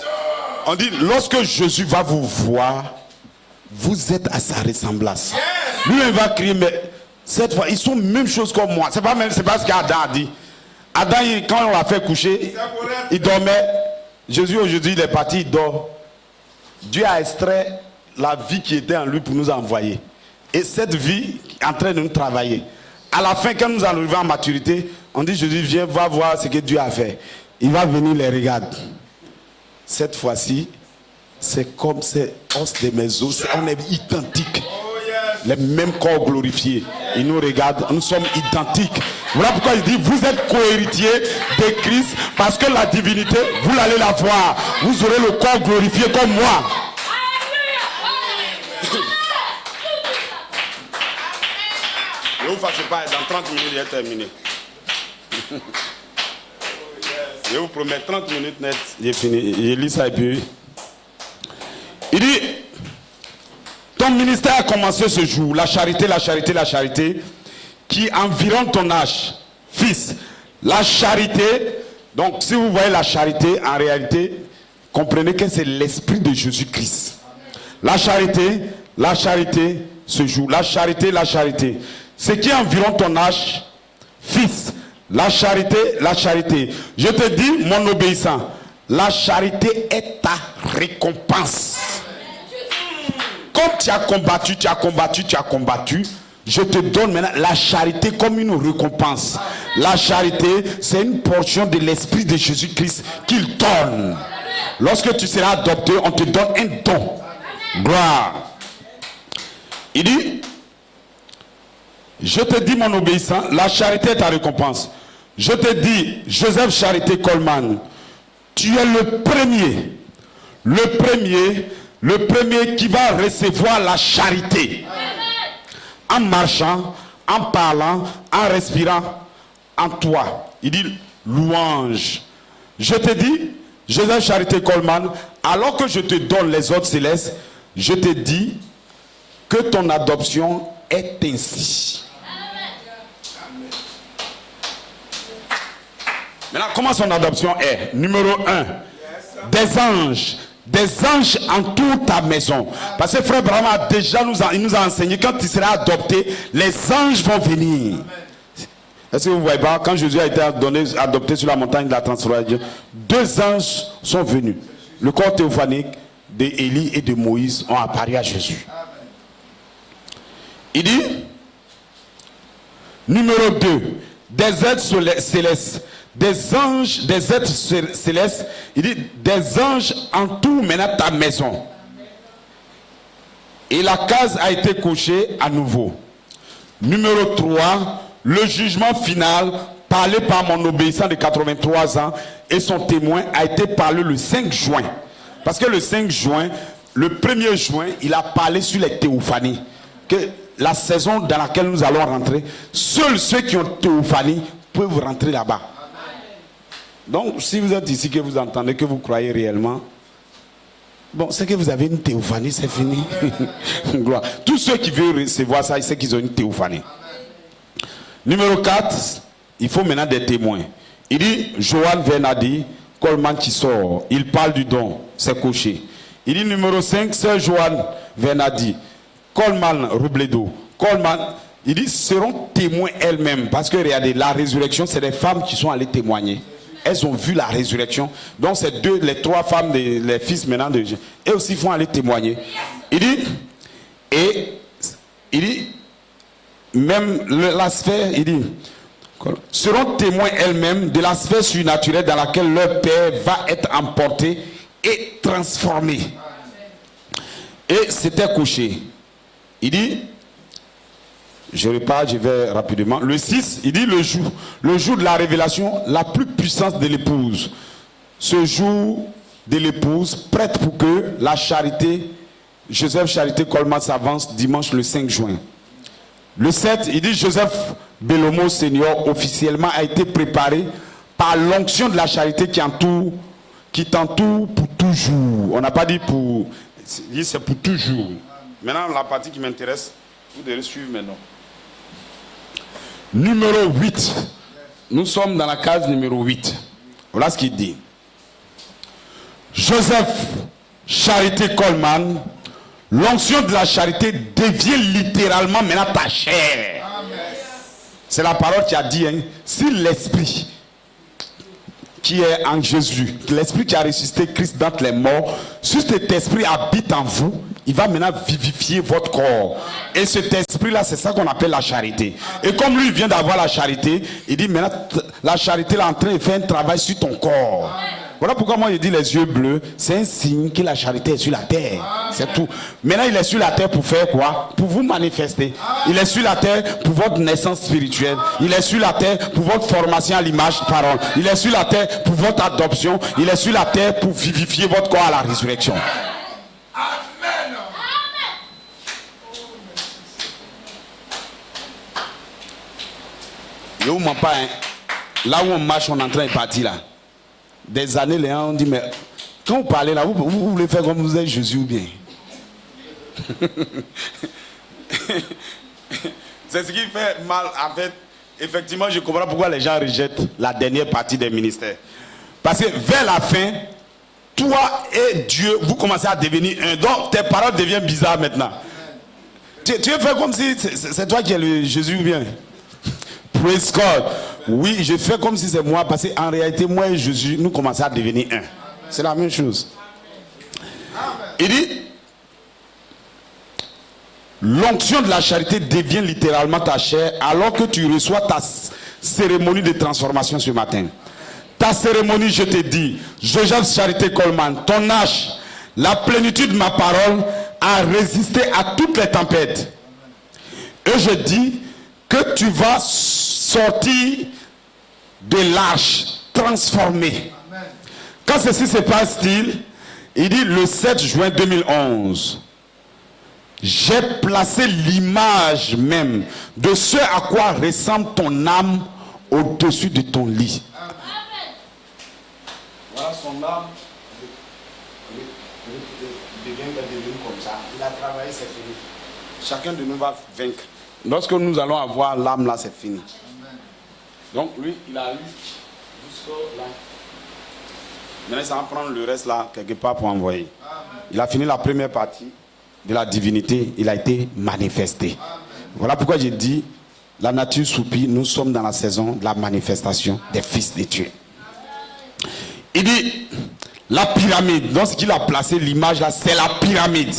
On dit, lorsque Jésus va vous voir, vous êtes à sa ressemblance. Lui, il va crier, mais cette fois, ils sont même chose comme moi. C'est pas ce qu'Adam a dit. Adam, quand on l'a fait coucher, il dormait. Jésus, aujourd'hui, il est parti, il dort. Dieu a extrait la vie qui était en lui pour nous envoyer. Et cette vie est en train de nous travailler. À la fin, quand nous arrivons en maturité, on dit, Jésus, viens, va voir ce que Dieu a fait. Il va venir les regarder. Cette fois-ci, c'est comme ces os de mes os. On est identiques. Les mêmes corps glorifiés. Il nous regarde, nous sommes identiques. Voilà pourquoi il dit, vous êtes co-héritiers de Christ, parce que la divinité, vous allez la voir. Vous aurez le corps glorifié comme moi. Ne vous fâchez pas, dans 30 minutes, il est terminé. Je vous promets, 30 minutes net, j'ai fini. Je lis ça et puis... Il dit, ton ministère a commencé ce jour, la charité, la charité, la charité, qui environne ton âge. Fils, la charité, donc si vous voyez la charité, en réalité, comprenez que c'est l'esprit de Jésus-Christ. La charité, ce jour, la charité, la charité. Ce qui environne ton âge, fils, la charité. Je te dis, mon obéissant, la charité est ta récompense. Comme tu as combattu, je te donne maintenant la charité comme une récompense. La charité, c'est une portion de l'esprit de Jésus-Christ qu'il donne. Lorsque tu seras adopté, on te donne un don. Gloire. Il dit, je te dis mon obéissant, la charité est ta récompense. Je te dis, Joseph Charité Coleman, tu es le premier qui va recevoir la charité. En marchant, en parlant, en respirant, en toi. Il dit louange. Je te dis, Joseph Charité Coleman, alors que je te donne les ordres célestes, je te dis que ton adoption est ainsi. Maintenant, comment son adoption est? Numéro 1, des anges entourent ta maison. Parce que frère Branham a déjà il nous a enseigné, quand tu seras adopté, les anges vont venir. Est-ce que vous voyez pas, quand Jésus a été adopté sur la montagne de la transfiguration, 2 anges sont venus. Le corps théophanique d'Élie et de Moïse ont apparu à Jésus. Il dit, numéro 2, des êtres célestes. Des anges, des êtres célestes, il dit, des anges entourent maintenant ta maison. Et la case a été couchée à nouveau. Numéro 3, le jugement final, parlé par mon obéissant de 83 ans, et son témoin a été parlé le 5 juin. Parce que le 5 juin, le 1er juin, il a parlé sur les théophanies. Que la saison dans laquelle nous allons rentrer, seuls ceux qui ont théophanie peuvent rentrer là-bas. Donc, si vous êtes ici, que vous entendez, que vous croyez réellement, bon, c'est que vous avez une théophanie, c'est fini. Gloire. Tous ceux qui veulent recevoir ça, ils savent qu'ils ont une théophanie. Numéro 4, il faut maintenant des témoins. Il dit, Johan Vernadi, Coleman qui sort. Il parle du don, c'est coché. Il dit numéro 5, Sœur Johan Vernadi, Coleman Robledo. Coleman, il dit, seront témoins elles-mêmes. Parce que regardez, la résurrection, c'est des femmes qui sont allées témoigner. Elles ont vu la résurrection. Donc c'est les trois femmes, les fils maintenant de Dieu. Elles aussi vont aller témoigner. Il dit, même la sphère, il dit, seront témoins elles-mêmes de la sphère surnaturelle dans laquelle leur père va être emporté et transformé. Et c'était couché. Il dit, je repars, je vais rapidement. Le 6, il dit le jour de la révélation, la plus puissante de l'épouse. Ce jour de l'épouse, prête pour que la charité, Joseph Charité Coleman s'avance dimanche le 5 juin. Le 7, il dit Joseph Bellomo Senior officiellement a été préparé par l'onction de la charité qui t'entoure pour toujours. On n'a pas dit pour, c'est pour toujours. Maintenant, la partie qui m'intéresse, vous devez suivre maintenant. Numéro 8. Nous sommes dans la case numéro 8. Voilà ce qu'il dit. Joseph Charité Coleman, l'onction de la charité devient littéralement maintenant ta chair. C'est la parole qui a dit, hein, si l'esprit qui est en Jésus, l'esprit qui a ressuscité Christ d'entre les morts, si cet esprit habite en vous, il va maintenant vivifier votre corps. Et cet esprit-là, c'est ça qu'on appelle la charité. Et comme lui vient d'avoir la charité, il dit maintenant, la charité là en train de faire un travail sur ton corps. Voilà pourquoi moi je dis les yeux bleus, c'est un signe que la charité est sur la terre. C'est tout. Maintenant il est sur la terre pour faire quoi? Pour vous manifester. Il est sur la terre pour votre naissance spirituelle. Il est sur la terre pour votre formation à l'image de parole. Il est sur la terre pour votre adoption. Il est sur la terre pour vivifier votre corps à la résurrection. Amen. Je vous mens pas, hein. Là où on marche, on est en train de partir là. Des années, les gens ont dit, mais quand vous parlez là, vous voulez faire comme vous êtes Jésus ou bien? C'est ce qui fait mal. En fait, effectivement, je comprends pourquoi les gens rejettent la dernière partie des ministères. Parce que vers la fin, toi et Dieu, vous commencez à devenir un. Donc, tes paroles deviennent bizarres maintenant. Tu veux faire comme si c'est toi qui es le Jésus ou bien? Praise God. Oui, je fais comme si c'est moi, parce qu'en réalité, moi et Jésus, nous commençons à devenir un. C'est la même chose. Il dit, l'onction de la charité devient littéralement ta chair alors que tu reçois ta cérémonie de transformation ce matin. Ta cérémonie, je te dis, Joseph Charité Coleman, ton âge, la plénitude de ma parole a résisté à toutes les tempêtes. Et je dis que tu vas sortir de l'arche transformé. Quand ceci se passe-t-il, il dit le 7 juin 2011, j'ai placé l'image même de ce à quoi ressemble ton âme au-dessus de ton lit. Voilà son âme devient comme ça. Il a travaillé, c'est fini. Chacun de nous va vaincre. Lorsque nous allons avoir l'âme là, c'est fini. Donc lui, il a eu jusqu'au là. Maintenant, ça va prendre le reste là, quelque part pour envoyer. Il a fini la première partie de la divinité. Il a été manifesté. Voilà pourquoi j'ai dit, la nature soupire, nous sommes dans la saison de la manifestation des fils de Dieu. Il dit, la pyramide, dans ce qu'il a placé, l'image là, c'est la pyramide.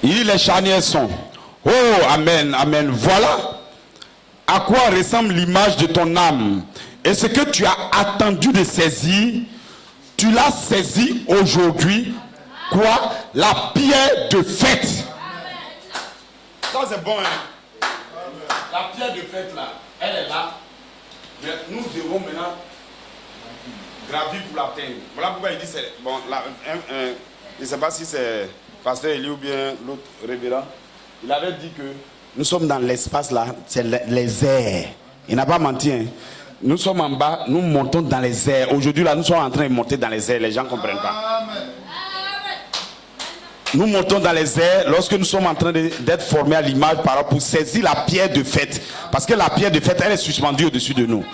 Il dit les charnières sont. Oh, amen, amen. Voilà à quoi ressemble l'image de ton âme. Et ce que tu as attendu de saisir, tu l'as saisi aujourd'hui. Quoi? La pierre de fête. Ça c'est bon, hein? La pierre de fête là, elle est là. Mais nous devons maintenant gravi pour l'atteindre. Voilà pourquoi il dit c'est bon. Je ne sais pas si c'est Pasteur Eli ou bien l'autre révérend. Il avait dit que nous sommes dans l'espace là, c'est les airs. Il n'a pas menti. Hein. Nous sommes en bas, nous montons dans les airs. Aujourd'hui là, nous sommes en train de monter dans les airs. Les gens ne comprennent pas. Amen. Nous montons dans les airs lorsque nous sommes en train d'être formés à l'image pour saisir la pierre de fête. Parce que la pierre de fête, elle est suspendue au-dessus de nous.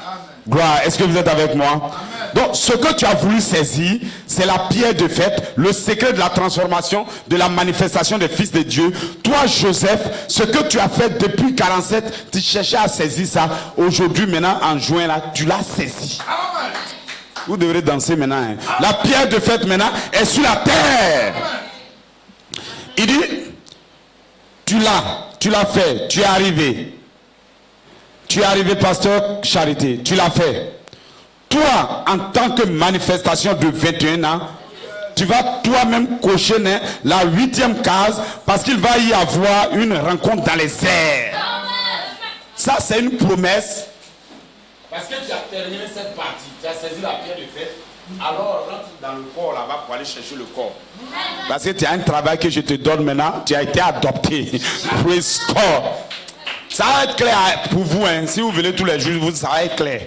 Gloire, est-ce que vous êtes avec moi? Amen. Donc, ce que tu as voulu saisir, c'est la pierre de fête, le secret de la transformation, de la manifestation des fils de Dieu. Toi, Joseph, ce que tu as fait depuis 47, tu cherchais à saisir ça. Aujourd'hui, maintenant, en juin, là, tu l'as saisi. Amen. Vous devrez danser maintenant. Hein. La pierre de fête, maintenant, est sur la terre. Amen. Il dit, tu l'as fait, tu es arrivé. Tu es arrivé, pasteur Charité, tu l'as fait. Toi, en tant que manifestation de 21 ans, tu vas toi-même cocher la 8e case parce qu'il va y avoir une rencontre dans les airs. Ça, c'est une promesse. Parce que tu as terminé cette partie, tu as saisi la pierre de fête. Alors rentre dans le corps là-bas pour aller chercher le corps. Parce que tu as un travail que je te donne maintenant, tu as été adopté. Praise God. Ça va être clair pour vous, hein. Si vous venez tous les jours, ça va être clair.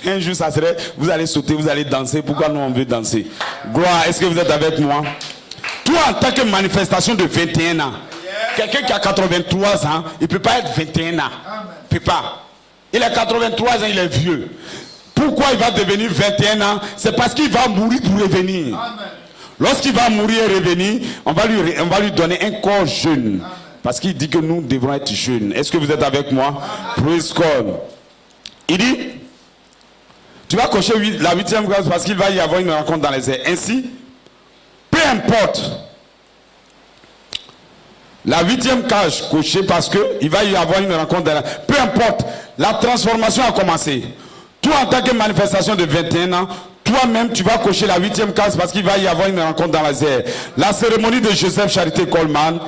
Un jour, ça serait, vous allez sauter, vous allez danser. Pourquoi nous on veut danser? Gloire, est-ce que vous êtes avec moi? Toi, en tant que manifestation de 21 ans, quelqu'un qui a 83 ans, il ne peut pas être 21 ans. Il ne peut pas. Il a 83 ans, il est vieux. Pourquoi il va devenir 21 ans? C'est parce qu'il va mourir pour revenir. Lorsqu'il va mourir et revenir, on va lui donner un corps jeune. Amen. Parce qu'il dit que nous devons être jeunes. Est-ce que vous êtes avec moi? Praise God. Il dit, tu vas cocher la 8e case parce qu'il va y avoir une rencontre dans les airs. Ainsi, peu importe la 8e case cochée parce qu'il va y avoir une rencontre dans les airs. Peu importe, la transformation a commencé. Toi, en tant que manifestation de 21 ans, toi-même, tu vas cocher la 8e case parce qu'il va y avoir une rencontre dans les airs. La cérémonie de Joseph Charité Coleman,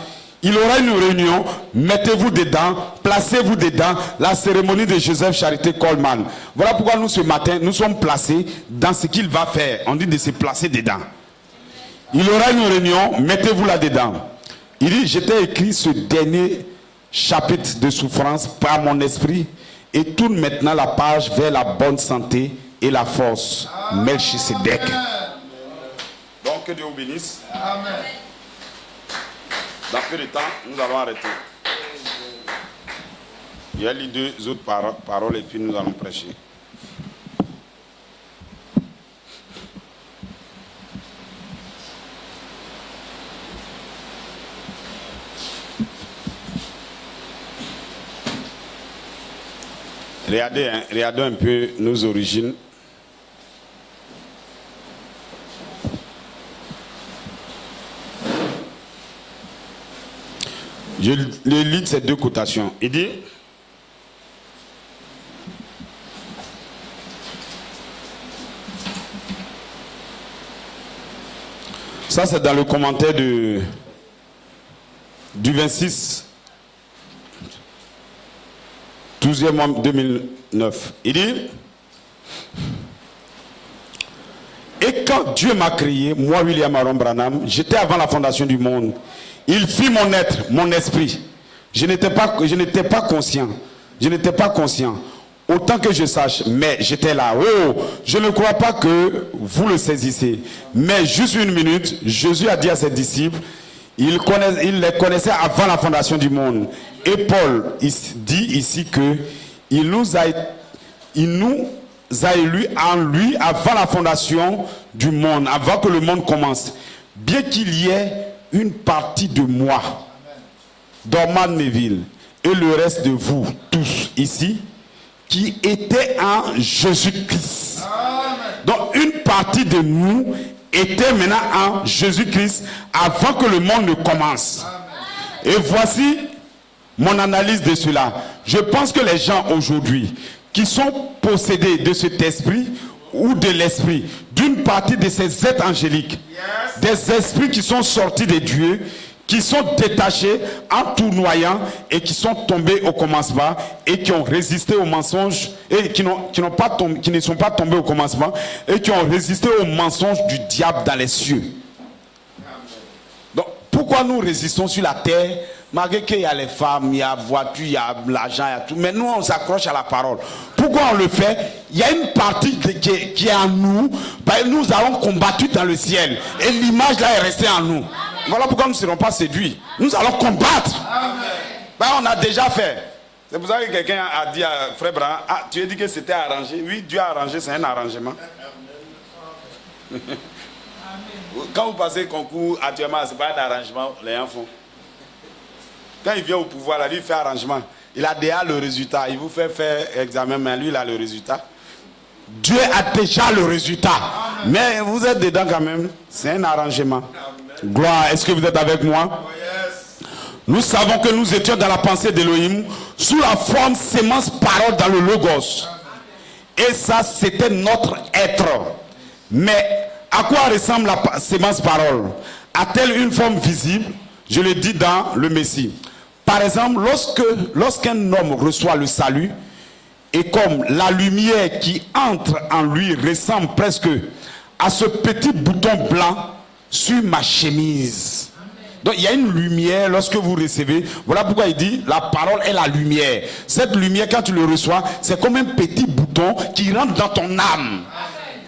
il aura une réunion, mettez-vous dedans, placez-vous dedans, la cérémonie de Joseph Charité Coleman. Voilà pourquoi nous, ce matin, nous sommes placés dans ce qu'il va faire. On dit de se placer dedans. Il aura une réunion, mettez-vous là-dedans. Il dit, je t'ai écrit ce dernier chapitre de souffrance par mon esprit et tourne maintenant la page vers la bonne santé et la force. Melchisedec. Donc que Dieu vous bénisse. Amen. Dans peu de temps, nous allons arrêter. Il y a les 2 autres paroles et puis nous allons prêcher. Regardez un peu nos origines. Je lis ces 2 quotations. Il dit, ça c'est dans le commentaire du 26 12e mois 2009. Il dit, et quand Dieu m'a créé, moi William Aaron Branham, j'étais avant la fondation du monde. Il fit mon être, mon esprit. Je n'étais pas conscient. Je n'étais pas conscient. Autant que je sache, mais j'étais là. Oh, je ne crois pas que vous le saisissez. Mais juste une minute, Jésus a dit à ses disciples, il les connaissait avant la fondation du monde. Et Paul dit ici que il nous a élus en lui avant la fondation du monde, avant que le monde commence. Bien qu'il y ait une partie de moi, Dorman Neville, et le reste de vous tous ici, qui était en Jésus-Christ. Donc une partie de nous était maintenant en Jésus-Christ avant que le monde ne commence. Et voici mon analyse de cela. Je pense que les gens aujourd'hui qui sont possédés de cet esprit ou de l'esprit, d'une partie de ces êtres angéliques, des esprits qui sont sortis de Dieu, qui sont détachés en tournoyant et qui sont tombés au commencement et qui ont résisté aux mensonges et qui ne sont pas tombés au commencement et qui ont résisté aux mensonges du diable dans les cieux. Donc, pourquoi nous résistons sur la terre, malgré qu'il y a les femmes, il y a la voiture, il y a l'argent, il y a tout, mais nous on s'accroche à la parole. Pourquoi on le fait? Il y a une partie qui est en nous, nous avons combattu dans le ciel et l'image là est restée en nous. Voilà pourquoi nous ne serons pas séduits. Nous allons combattre. On a déjà fait. C'est pour ça que quelqu'un a dit à Frère Branham, ah, tu as dit que c'était arrangé. Oui, Dieu a arrangé, c'est un arrangement. Quand vous passez le concours, actuellement, ce n'est pas un arrangement, les gens font. Quand il vient au pouvoir, là, lui, il fait arrangement. Il a déjà le résultat. Il vous fait faire examen, mais lui, il a le résultat. Dieu a déjà le résultat. Amen. Mais vous êtes dedans quand même. C'est un arrangement. Amen. Gloire. Est-ce que vous êtes avec moi? Oh, yes. Nous savons que nous étions dans la pensée d'Élohim sous la forme sémence parole dans le Logos. Et ça, c'était notre être. Mais à quoi ressemble la sémence parole? A-t-elle une forme visible? Je le dis dans le Messie. Par exemple, lorsqu'un homme reçoit le salut, et comme la lumière qui entre en lui ressemble presque à ce petit bouton blanc sur ma chemise. Donc il y a une lumière lorsque vous recevez. Voilà pourquoi il dit la parole est la lumière. Cette lumière, quand tu le reçois, c'est comme un petit bouton qui rentre dans ton âme.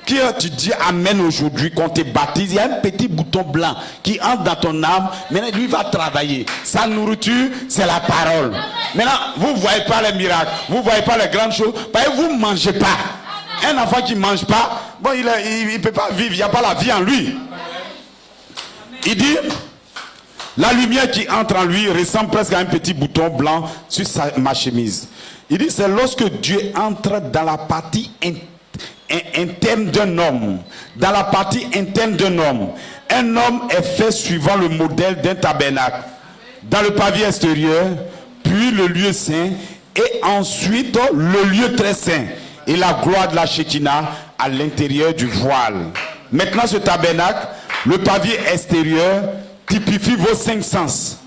Quand tu dis Amen aujourd'hui, qu'on te baptise, il y a un petit bouton blanc qui entre dans ton âme. Maintenant, lui va travailler. Sa nourriture, c'est la parole. Maintenant, vous ne voyez pas les miracles, vous ne voyez pas les grandes choses, parce que vous ne mangez pas. Un enfant qui ne mange pas, bon, il ne peut pas vivre, il n'y a pas la vie en lui. Il dit, la lumière qui entre en lui ressemble presque à un petit bouton blanc sur ma chemise. Il dit, c'est lorsque Dieu entre dans la partie interne d'un homme. Dans la partie interne d'un homme. Un homme est fait suivant le modèle d'un tabernacle. Dans le pavillon extérieur, puis le lieu saint, et ensuite le lieu très saint. Et la gloire de la Shekinah à l'intérieur du voile. Maintenant, ce tabernacle, le pavillon extérieur, typifie vos 5 sens.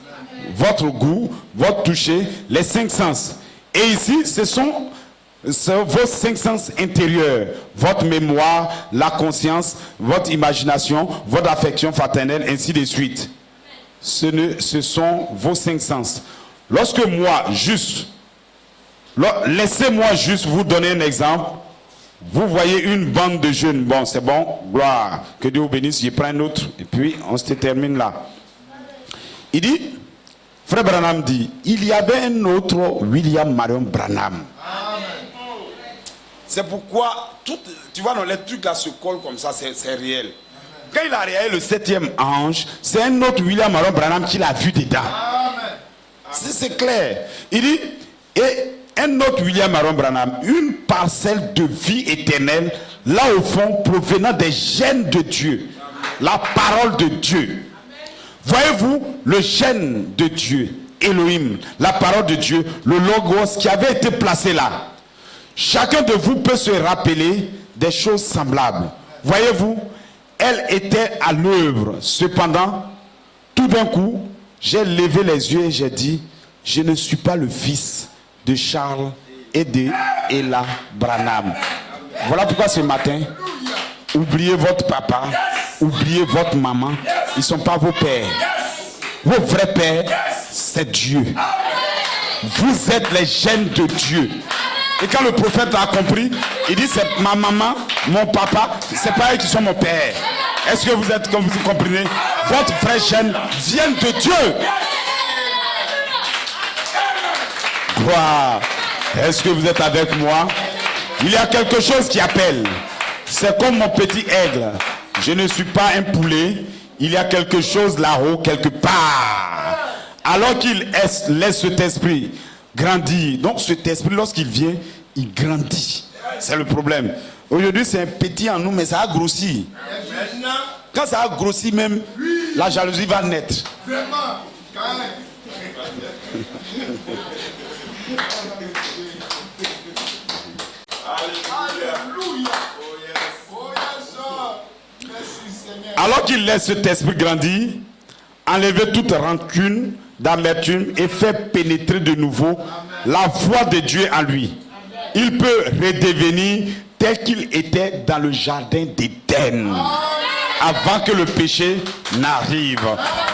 Votre goût, votre toucher, les 5 sens. Et ici, ce sont vos 5 sens intérieurs, votre mémoire, la conscience, votre imagination, votre affection fraternelle, ainsi de suite. Ce sont vos 5 sens. Lorsque moi, laissez-moi juste vous donner un exemple. Vous voyez une bande de jeunes. Bon, c'est bon, gloire. Que Dieu vous bénisse. Je prends un autre et puis on se termine là. Il dit, Frère Branham dit, il y avait un autre William Marion Branham. C'est pourquoi, tu vois, dans les trucs là se collent comme ça, c'est réel. Quand il a réalisé le 7e ange, c'est un autre William Marion Branham qui l'a vu dedans. C'est clair. Il dit, et un autre William Marion Branham, une parcelle de vie éternelle, là au fond, provenant des gènes de Dieu. La parole de Dieu. Voyez-vous, le gène de Dieu, Elohim, la parole de Dieu, le Logos qui avait été placé là. Chacun de vous peut se rappeler des choses semblables. Voyez-vous, elle était à l'œuvre. Cependant, tout d'un coup, j'ai levé les yeux et j'ai dit, je ne suis pas le fils de Charles et de Ella Branham. Voilà pourquoi ce matin, oubliez votre papa, oubliez votre maman. Ils ne sont pas vos pères. Vos vrais pères, c'est Dieu. Vous êtes les gènes de Dieu. Et quand le prophète a compris, il dit c'est ma maman, mon papa, c'est pas eux qui sont mon père. Est-ce que vous êtes, comme vous comprenez, votre vrai gène vient de Dieu. Gloire. Est-ce que vous êtes avec moi? Il y a quelque chose qui appelle. C'est comme mon petit aigle. Je ne suis pas un poulet. Il y a quelque chose là-haut, quelque part. Alors qu'il laisse cet esprit grandir. Donc cet esprit, lorsqu'il vient, il grandit. C'est le problème. Aujourd'hui, c'est un petit en nous, mais ça a grossi. Quand ça a grossi même, la jalousie va naître. Alors qu'il laisse cet esprit grandir, enlever toute rancune, d'amertume et faire pénétrer de nouveau la voix de Dieu en lui. Il peut redevenir tel qu'il était dans le jardin d'Éden, avant que le péché n'arrive.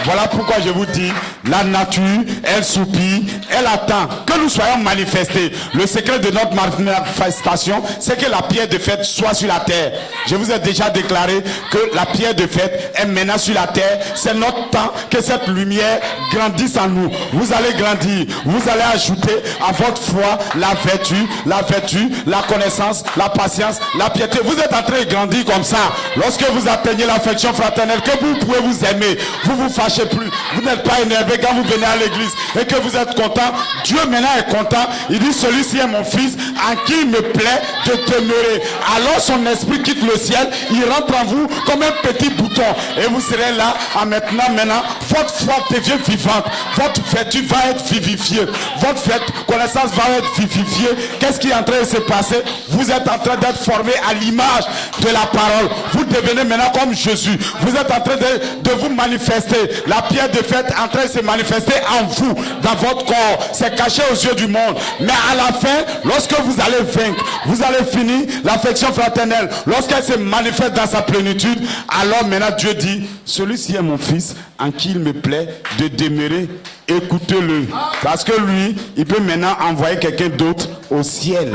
Voilà pourquoi je vous dis, la nature, elle soupire, elle attend que nous soyons manifestés. Le secret de notre manifestation, c'est que la pierre de fête soit sur la terre. Je vous ai déjà déclaré que la pierre de fête est maintenant sur la terre. C'est notre temps que cette lumière grandisse en nous. Vous allez grandir, vous allez ajouter à votre foi la vertu, la connaissance, la patience, la piété. Vous êtes en train de grandir comme ça. Lorsque vous atteignez l'affection fraternelle, que vous pouvez vous aimer, vous vous fâchez plus, vous n'êtes pas énervé quand vous venez à l'église et que vous êtes content. Dieu maintenant est content. Il dit, celui-ci est mon fils en qui il me plaît de demeurer. Alors son esprit quitte le ciel, il rentre en vous comme un petit bouton et vous serez là. Maintenant, votre foi devient vivante, votre vertu va être vivifiée, votre connaissance va être vivifiée. Qu'est-ce qui est en train de se passer? Vous êtes en train d'être formé à l'image de la parole. Vous devenez maintenant comme Jésus. Vous êtes en train de vous manifester. La pierre de fête est en train de se manifester en vous, dans votre corps. C'est caché aux yeux du monde. Mais à la fin, lorsque vous allez vaincre, vous allez finir l'affection fraternelle. Lorsqu'elle se manifeste dans sa plénitude, alors maintenant Dieu dit, celui-ci est mon fils en qui il me plaît de demeurer. Écoutez-le. Parce que lui, il peut maintenant envoyer quelqu'un d'autre au ciel.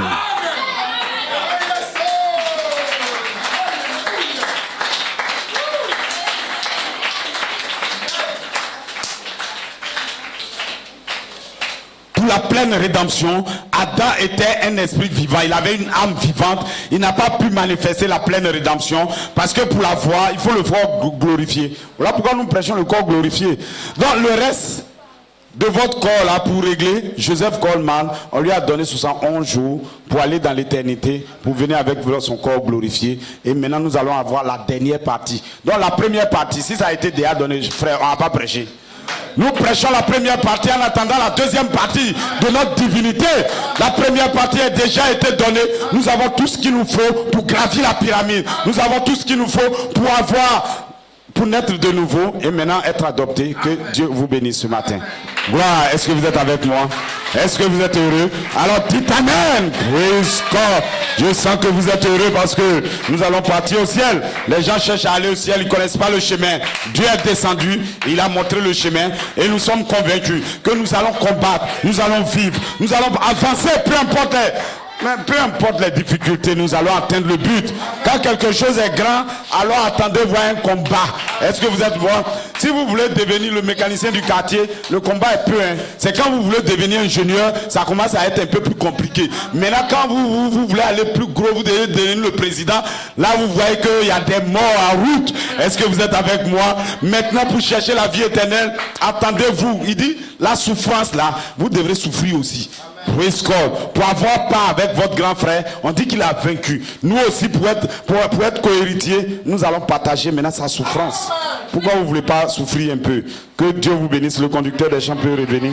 Pour la pleine rédemption, Adam était un esprit vivant, il avait une âme vivante, il n'a pas pu manifester la pleine rédemption parce que pour la voir, il faut le corps glorifié. Voilà pourquoi nous prêchons le corps glorifié. Donc le reste de votre corps là, pour régler, Joseph Coleman, on lui a donné 71 jours pour aller dans l'éternité, pour venir avec son corps glorifié. Et maintenant nous allons avoir la dernière partie. Donc la première partie, si ça a été déjà donné, frère, on n'a pas prêché. Nous prêchons la première partie en attendant la deuxième partie de notre divinité. La première partie a déjà été donnée. Nous avons tout ce qu'il nous faut pour gravir la pyramide. Nous avons tout ce qu'il nous faut pour naître de nouveau et maintenant être adopté. Que Dieu vous bénisse ce matin. Gloire, est-ce que vous êtes avec moi? Est-ce que vous êtes heureux? Alors dites Amen. Praise God. Je sens que vous êtes heureux parce que nous allons partir au ciel. Les gens cherchent à aller au ciel, ils ne connaissent pas le chemin. Dieu est descendu, il a montré le chemin et nous sommes convaincus que nous allons combattre, nous allons vivre, nous allons avancer, peu importe les difficultés, nous allons atteindre le but. Quand quelque chose est grand, alors attendez voir un combat. Est-ce que vous êtes bon? Si vous voulez devenir le mécanicien du quartier, le combat est peu. C'est quand vous voulez devenir ingénieur, ça commence à être un peu plus compliqué. Maintenant, quand vous voulez aller plus gros, vous devez devenir le président. Là, vous voyez qu'il y a des morts en route. Est-ce que vous êtes avec moi? Maintenant, pour chercher la vie éternelle, attendez-vous. Il dit, la souffrance là, vous devrez souffrir aussi. Praise God. Pour avoir part avec votre grand frère, on dit qu'il a vaincu. Nous aussi, pour être co-héritiers, nous allons partager maintenant sa souffrance. Pourquoi vous ne voulez pas souffrir un peu? Que Dieu vous bénisse. Le conducteur des chants peut revenir.